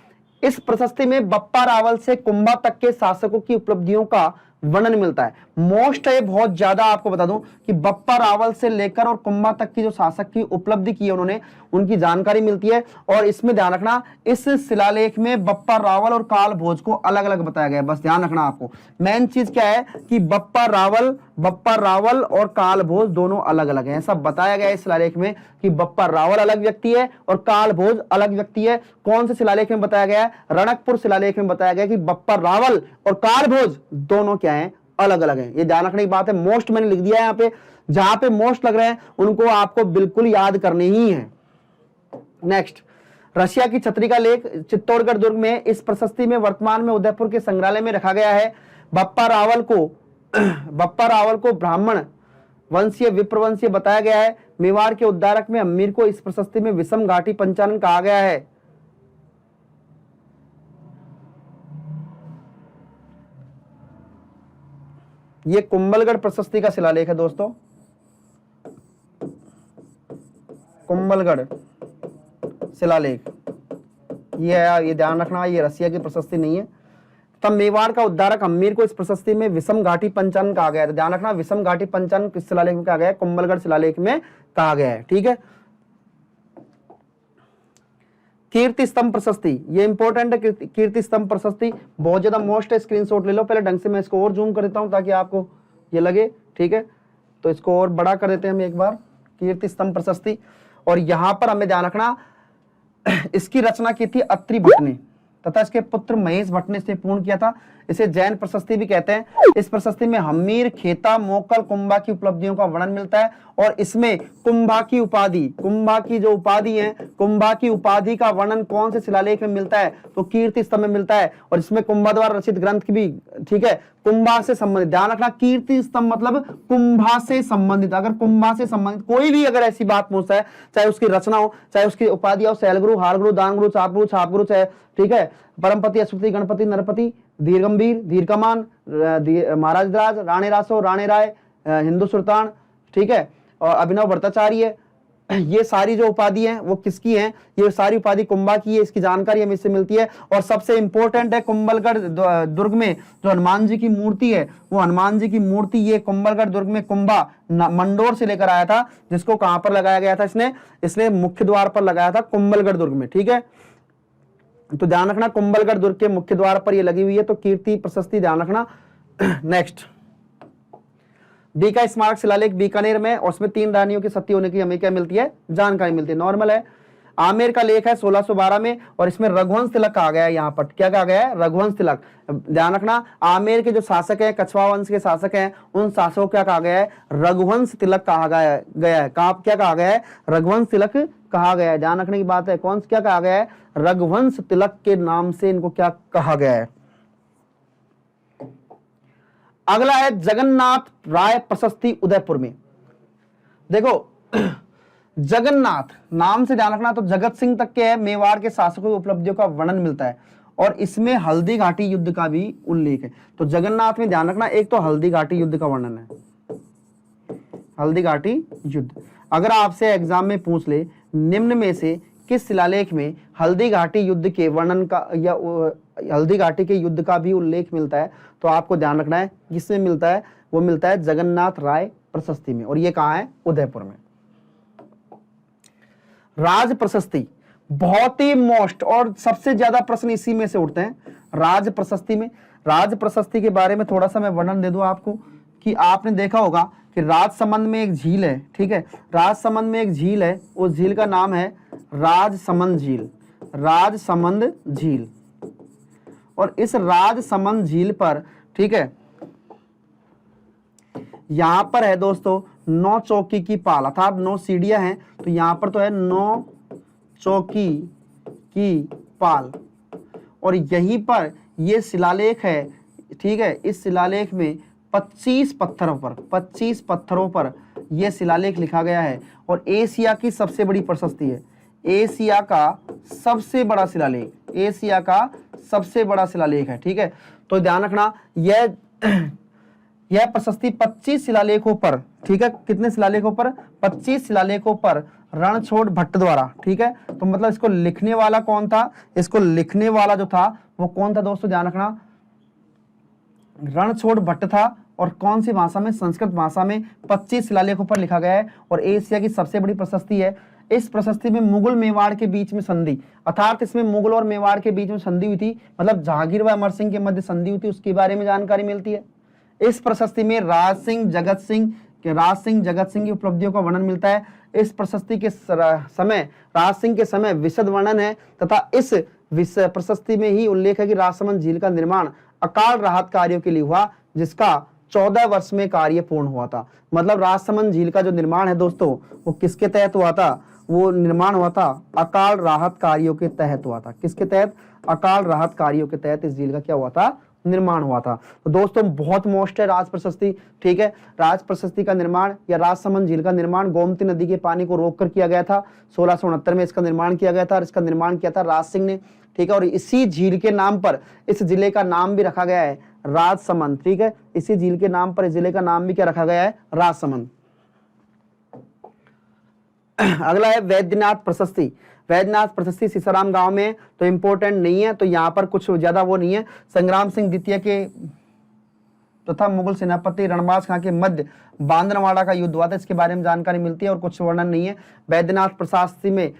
इस प्रशस्ति में बप्पा रावल से कुंभा तक के शासकों की उपलब्धियों का वर्णन मिलता है। मोस्ट है बहुत ज्यादा, आपको बता दूं कि बप्पा रावल से लेकर और कुंभा तक की जो शासक की उपलब्धि की है उन्होंने, उनकी जानकारी मिलती है। और इसमें ध्यान रखना, इस शिलालेख में बप्पा रावल और काल भोज को अलग अलग बताया गया है। बस ध्यान रखना आपको, मेन चीज क्या है कि बप्पा रावल और काल भोज दोनों अलग अलग हैं। ऐसा बताया गया है इस शिलालेख में कि बप्पा रावल अलग व्यक्ति है और काल भोज अलग व्यक्ति है। कौन से शिलालेख में बताया गया है? रणकपुर शिलालेख में बताया गया कि बप्पा रावल और काल भोज दोनों क्या है? अलग अलग है। ये ध्यान रखने की बात है। मोस्ट मैंने लिख दिया है यहाँ पे, जहां पे मोस्ट लग रहे हैं उनको आपको बिल्कुल याद करने ही है। नेक्स्ट, रशिया की छतरी का लेख चित्तौड़गढ़ दुर्ग में। इस प्रशस्ति में वर्तमान में उदयपुर के संग्रहालय में रखा गया है। बप्पा रावल को ब्राह्मण वंशीय विप्रवंशीय बताया गया है। मेवाड़ के उद्धारक में अमीर को इस प्रशस्ति में विषम घाटी पंचानन कहा गया है। ये कुंभलगढ़ प्रशस्ति का शिलालेख है दोस्तों, कुंभलगढ़ शिलालेख ये ध्यान रखना, ये रसिया की प्रशस्ति नहीं है। तब मेवाड़ का उद्धारक अमीर को इस प्रशस्ति में विषम घाटी पंचानन कहा गया है। ध्यान रखना, विषम घाटी पंचानन किस शिलालेख में कहा गया है? कुंभलगढ़ शिलालेख में कहा गया है। ठीक है, कीर्ति स्तंभ प्रशस्ति, ये इंपॉर्टेंट है। कीर्ति स्तंभ प्रशस्ति बहुत ज्यादा मोस्ट है, स्क्रीनशॉट ले लो पहले ढंग से। मैं इसको और जूम कर देता हूं ताकि आपको ये लगे। ठीक है, तो इसको और बड़ा कर देते हैं हम एक बार, कीर्ति स्तंभ प्रशस्ति। और यहां पर हमें ध्यान रखना, इसकी रचना की थी अत्रि भट्ट ने तथा इसके पुत्र महेश भट्ट ने इसे पूर्ण किया था। इसे जैन प्रशस्ति भी कहते हैं। इस प्रशस्ति में हमीर, खेता, मोकल, कुंभा की उपलब्धियों का वर्णन मिलता है। और इसमें कुंभा की जो उपाधि है, कुंभा की उपाधि का वर्णन कौन से शिलालेख में मिलता है? तो कीर्ति स्तंभ में मिलता है। और इसमें कुंभा द्वारा रचित ग्रंथ की भी, ठीक है, कुंभा से संबंधित, ध्यान रखना, कीर्ति स्तंभ मतलब कुंभा से संबंधित। अगर कुंभा से संबंधित कोई भी अगर ऐसी बात पूछता है, चाहे उसकी रचना हो, चाहे उसकी उपाधि हो, शैलगुरु, हारगुरु, दानगुरु, चापगुरु, छापगुरु, चाहे, ठीक है, परमपति, अश्वपति, गणपति, नरपति, धीरगंभीर, धीरकमान, महाराज राज, राणे रासो, राणे राय, हिंदू सुल्तान, ठीक है, और अभिनव भट्टाचार्य, ये सारी जो उपाधि हैं वो किसकी हैं? ये सारी उपाधि कुंभा की है। इसकी जानकारी हमें इससे मिलती है। और सबसे इंपॉर्टेंट है, कुंभलगढ़ दुर्ग में जो हनुमान जी की मूर्ति है, वो हनुमान जी की मूर्ति ये कुंभलगढ़ दुर्ग में कुंभा मंडोर से लेकर आया था, जिसको कहां पर लगाया गया था? इसने मुख्य द्वार पर लगाया था कुंभलगढ़ दुर्ग में। ठीक है, तो ध्यान रखना, कुंभलगढ़ दुर्ग के मुख्य द्वार पर ये लगी हुई है। तो कीर्ति प्रशस्ति ध्यान रखना। नेक्स्ट, बीका स्मारक शिलालेख बीकानेर में, और उसमें 3 रानियों की सती होने की हमें क्या मिलती है? जानकारी मिलती है। नॉर्मल है। आमेर का लेख है 1612 में, और इसमें रघुवंश तिलक कहा गया है। यहाँ पर क्या कहा गया है? रघुवंश तिलक। ध्यान रखना, आमेर के जो शासक हैं, कछवा वंश के शासक हैं, उन शासकों को क्या कहा गया है? रघुवंश तिलक कहा गया है। क्या कहा गया है? रघुवंश तिलक कहा गया है। ध्यान रखने की बात है। कौन क्या कहा गया है? रघुवंश तिलक के नाम से इनको क्या कहा गया है? अगला है जगन्नाथ राय प्रशस्ति उदयपुर में। देखो जगन्नाथ नाम से ध्यान रखना, तो जगत सिंह तक के मेवाड़ के शासकों की उपलब्धियों का वर्णन मिलता है, और इसमें हल्दी घाटी युद्ध का भी उल्लेख है। तो जगन्नाथ में ध्यान रखना, एक तो हल्दी घाटी युद्ध का वर्णन है, हल्दी घाटी युद्ध। अगर आपसे एग्जाम में पूछ ले निम्न में से किस शिलालेख में हल्दी घाटी युद्ध के वर्णन का या हल्दी घाटी के युद्ध का भी उल्लेख मिलता है, तो आपको ध्यान रखना है किसमें मिलता है? वो मिलता है जगन्नाथ राय प्रशस्ति में, और ये कहाँ है? उदयपुर में। राज प्रशस्ति बहुत ही मोस्ट और सबसे ज्यादा प्रश्न इसी में से उठते हैं, राज प्रशस्ति में। राज प्रशस्ति के बारे में थोड़ा सा मैं वर्णन दे दूं आपको, कि आपने देखा होगा कि राजसमंद में एक झील है, ठीक है, राजसमंद में एक झील है, उस झील का नाम है राजसमंद झील, राजसमंद झील। और इस राजसमंद झील पर, ठीक है, यहां पर है दोस्तों 9 चौकी की पाल, अर्थात 9 सीढ़ियां हैं, तो यहां पर तो है 9 चौकी की पाल, और यहीं पर ये शिलालेख है, ठीक है। इस शिलालेख में 25 पत्थरों पर यह शिलालेख लिखा गया है, और एशिया की सबसे बड़ी प्रशस्ति है, एशिया का सबसे बड़ा शिलालेख, एशिया का सबसे बड़ा शिलालेख है, ठीक है। तो ध्यान रखना, यह प्रशस्ति 25 शिलालेखों पर, ठीक है, कितने शिलालेखों पर? 25 शिलालेखों पर रणछोड़ भट्ट द्वारा, ठीक है। तो मतलब इसको लिखने वाला कौन था? इसको लिखने वाला जो था वो कौन था दोस्तों? ध्यान रखना, रणछोड़ भट्ट था, और कौन सी भाषा में? संस्कृत भाषा में 25 शिलालेखों पर लिखा गया है, और एशिया की सबसे बड़ी प्रशस्ति है। इस प्रशस्ति में मुगल मेवाड़ के बीच में संधि, अर्थात इसमें मुगल और मेवाड़ के बीच में संधि हुई थी, मतलब जहांगीर व अमर सिंह के मध्य संधि हुई थी, उसके बारे में जानकारी मिलती है। इस प्रशस्ति में राज सिंह जगत सिंह की उपलब्धियों का वर्णन मिलता है। इस प्रशस्ति के समय, राज सिंह के समय विशद वर्णन है, तथा इस प्रशस्ति में ही उल्लेख है कि राजसमंद झील का निर्माण अकाल राहत कार्यों के लिए हुआ, जिसका 14 वर्ष में कार्य पूर्ण हुआ था। मतलब राजसमंद झील का जो निर्माण है दोस्तों, वो किसके तहत हुआ था? वो निर्माण हुआ था अकाल राहत कार्यों के तहत हुआ था। किसके तहत? अकाल राहत कार्यों के तहत इस झील का क्या हुआ था? निर्माण हुआ था। तो दोस्तों बहुत मोस्ट है राज प्रशस्ति, ठीक है। राज प्रशस्ति का निर्माण या राजसमंद झील का निर्माण गोमती नदी के पानी को रोककर किया गया था। 1669 में इसका निर्माण किया गया था, और इसका निर्माण किया था राज सिंह ने, ठीक है। और इसी झील के नाम पर इस जिले का नाम भी रखा गया है राजसमंद, ठीक है। इसी झील के नाम पर इस जिले का नाम भी क्या रखा गया है? राजसमंद। अगला है वैद्यनाथ प्रशस्ति। वैद्यनाथ प्रशस्ति सीसाराम गांव में, तो इंपॉर्टेंट नहीं है, तो यहाँ पर कुछ ज्यादा वो नहीं है। संग्राम सिंह द्वितीय के तथा मुगल सेनापति रणबाज खां के मध्य बांदरवाड़ा का युद्ध हुआ था, इसके बारे में जानकारी मिलती है, और कुछ वर्णन नहीं है। वैद्यनाथ प्रशस्ति में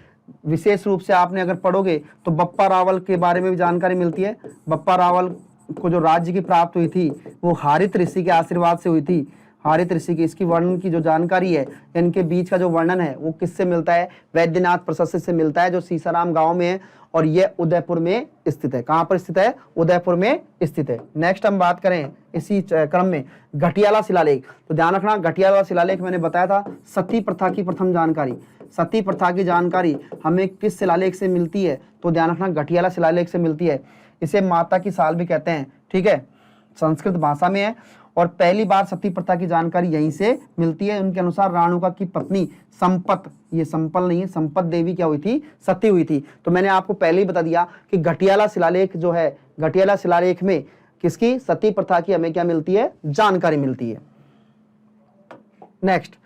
विशेष रूप से आपने अगर पढ़ोगे तो बप्पा रावल के बारे में भी जानकारी मिलती है। बप्पा रावल को जो राज्य की प्राप्त हुई थी वो हारित ऋषि के आशीर्वाद से हुई थी, हारित ऋषि की। इसकी वर्णन की जो जानकारी है, इनके बीच का जो वर्णन है वो किससे मिलता है? वैद्यनाथ प्रशस्ति से मिलता है, जो सीसाराम गांव में है, और यह उदयपुर में स्थित है। कहां पर स्थित है? उदयपुर में स्थित है। नेक्स्ट हम बात करें इसी क्रम में घटियाला शिलालेख। तो ध्यान रखना, घटियाला शिलालेख मैंने बताया था सती प्रथा की प्रथम जानकारी। सती प्रथा की जानकारी हमें किस शिलालेख से मिलती है? तो ध्यान रखना, घटियाला शिलालेख से मिलती है। इसे माता की साल भी कहते हैं, ठीक है, संस्कृत भाषा में है, और पहली बार सती प्रथा की जानकारी यहीं से मिलती है। उनके अनुसार राणुका की पत्नी संपत, ये संपल नहीं है, संपत देवी क्या हुई थी? सती हुई थी। तो मैंने आपको पहले ही बता दिया कि घटियाला शिलालेख जो है, घटियाला शिलालेख में किसकी? सती प्रथा की हमें क्या मिलती है? जानकारी मिलती है। नेक्स्ट,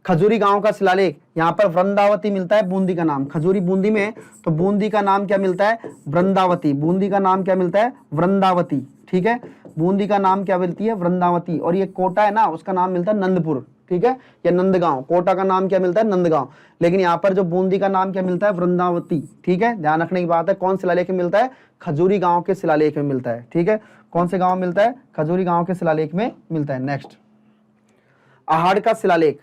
खजूरी गांव का शिलालेख। यहाँ पर वृंदावती मिलता है, बूंदी का नाम। खजूरी बूंदी में है, तो बूंदी का नाम क्या मिलता है? वृंदावती। बूंदी का नाम क्या मिलता है? वृंदावती, ठीक है। बूंदी का नाम क्या मिलती है? वृंदावती। और ये कोटा है ना, उसका नाम मिलता है नंदपुर, ठीक है, या नंदगांव। कोटा का नाम क्या मिलता है? नंदगांव। लेकिन यहाँ पर जो बूंदी का नाम क्या मिलता है? वृंदावती, ठीक है। ध्यान रखने की बात है। कौन शिलालेख में मिलता है? खजूरी गांव के शिलालेख में मिलता है, ठीक है। कौन से गांव में मिलता है? खजूरी गांव के शिलालेख में मिलता है। नेक्स्ट, आहड़ का शिलालेख।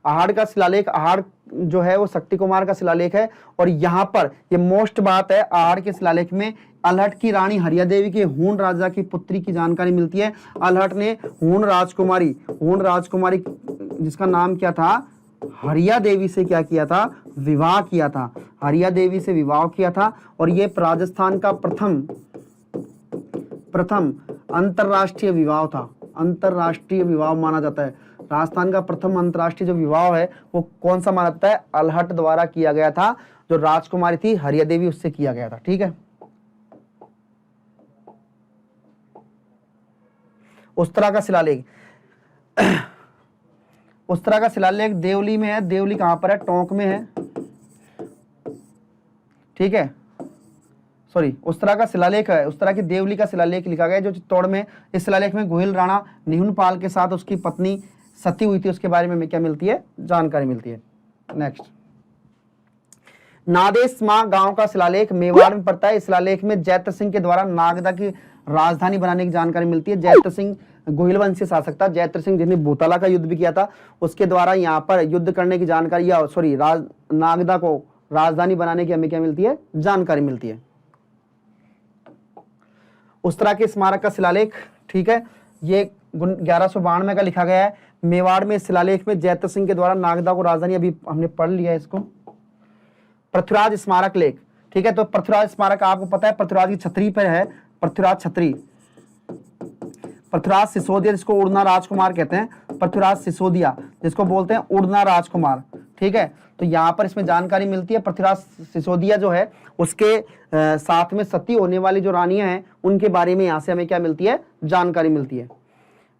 आहड़ का शिलालेख, आहड़ जो है वो शक्ति कुमार का शिलालेख है। और यहाँ पर ये मोस्ट बात है, आहड़ के शिलालेख में अल्हट की रानी हरिया देवी के हूण राजा की पुत्री की जानकारी मिलती है। अल्हट ने हूण राजकुमारी जिसका नाम क्या था, हरिया देवी से क्या किया था, विवाह किया था, हरिया देवी से विवाह किया था। और ये राजस्थान का प्रथम अंतरराष्ट्रीय विवाह था, अंतरराष्ट्रीय विवाह माना जाता है। राजस्थान का प्रथम अंतरराष्ट्रीय जो विवाह है वो कौन सा माना जाता है, अल्हट द्वारा किया गया था। जो राजकुमारी थी हरिया देवी, उससे किया गया था। ठीक है। उस्तरा का शिलालेख उस्तरा का शिलालेख देवली में है। देवली कहां पर है, टोंक में है। ठीक है, सॉरी, उस्तरा का शिलालेख है, उस्तरा की देवली का शिलालेख लिखा गया जो चित्तौड़ में। इस शिलालेख में गोहिल राणा निहुनपाल के साथ उसकी पत्नी सती हुई थी, उसके बारे में क्या मिलती है, जानकारी मिलती है। नेक्स्ट, नादेसमा गांव का शिलालेख मेवाड़ में पड़ता है। इस शिलालेख में जैत्र सिंह के द्वारा नागदा की राजधानी बनाने की जानकारी मिलती है। जैत्र सिंह गोहिल वंशीय शासक था। जैत्र सिंह जिसने भूतला का युद्ध भी किया था, उसके द्वारा यहाँ पर युद्ध करने की जानकारी, या सॉरी नागदा को राजधानी बनाने की हमें क्या मिलती है, जानकारी मिलती है। उस्तरा के स्मारक का शिलालेख, ठीक है, ये 1192 का लिखा गया है। मेवाड़ में शिलालेख में जैत्र सिंह के द्वारा नागदा को राजधानी, अभी हमने पढ़ लिया है इसको। पृथ्वीराज स्मारक लेख, ठीक है, तो पृथ्वीराज स्मारक आपको पता है पृथ्वीराज की छतरी पर है, पृथ्वीराज छतरी। पृथ्वीराज सिसोदिया जिसको उड़ना राजकुमार कहते हैं, पृथ्वीराज सिसोदिया जिसको बोलते हैं उड़ना राजकुमार। ठीक है, तो यहाँ पर इसमें जानकारी मिलती है पृथ्वीराज सिसोदिया जो है उसके साथ में सती होने वाली जो रानियां हैं उनके बारे में यहाँ से हमें क्या मिलती है, जानकारी मिलती है।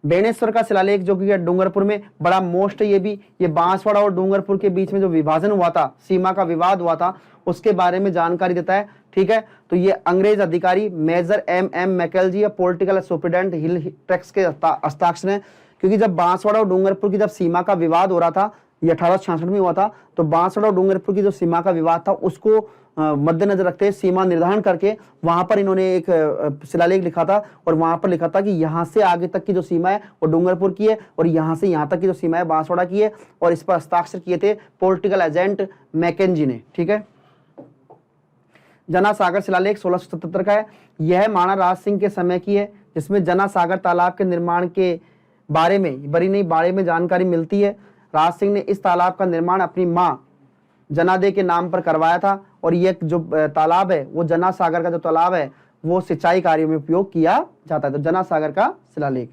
बेणेश्वर का शिलालेख जो कि डूंगरपुर में बड़ा मोस्ट, ये बांसवाड़ा और डूंगरपुर के बीच में जो विभाजन हुआ था, सीमा का विवाद हुआ था, उसके बारे में जानकारी देता है। ठीक है, तो ये अंग्रेज अधिकारी मेजर M.M. मैकेलजी या पॉलिटिकल सुप्रिटेंडेंट हिल ट्रैक्स के हस्ताक्षर हैं। क्योंकि जब बांसवाड़ा और डूंगरपुर की जब सीमा का विवाद हो रहा था, ये 1866 में हुआ था, तो बांसवाड़ा और डूंगरपुर की जो सीमा का विवाद था उसको मद्देनजर रखते हुए सीमा निर्धारण करके वहां पर इन्होंने एक शिलालेख लिखा था। और वहां पर लिखा था कि यहाँ से आगे तक की जो सीमा है वो डूंगरपुर की है, और यहाँ से यहाँ तक की जो सीमा है बांसवाड़ा की है। और इस पर हस्ताक्षर किए थे पॉलिटिकल एजेंट मैकेंजी ने। ठीक है, जना सागर शिलालेख 1677 का है। यह महाराणा राज सिंह के समय की है, जिसमें जना सागर तालाब के निर्माण के बारे में, बड़ी नई बारे में जानकारी मिलती है। राज सिंह ने इस तालाब का निर्माण अपनी मां जनादे के नाम पर करवाया था। और ये जो तालाब है वो जना सागर का जो तालाब है वो सिंचाई कार्यों में उपयोग किया जाता है। तो जना सागर का शिलालेख।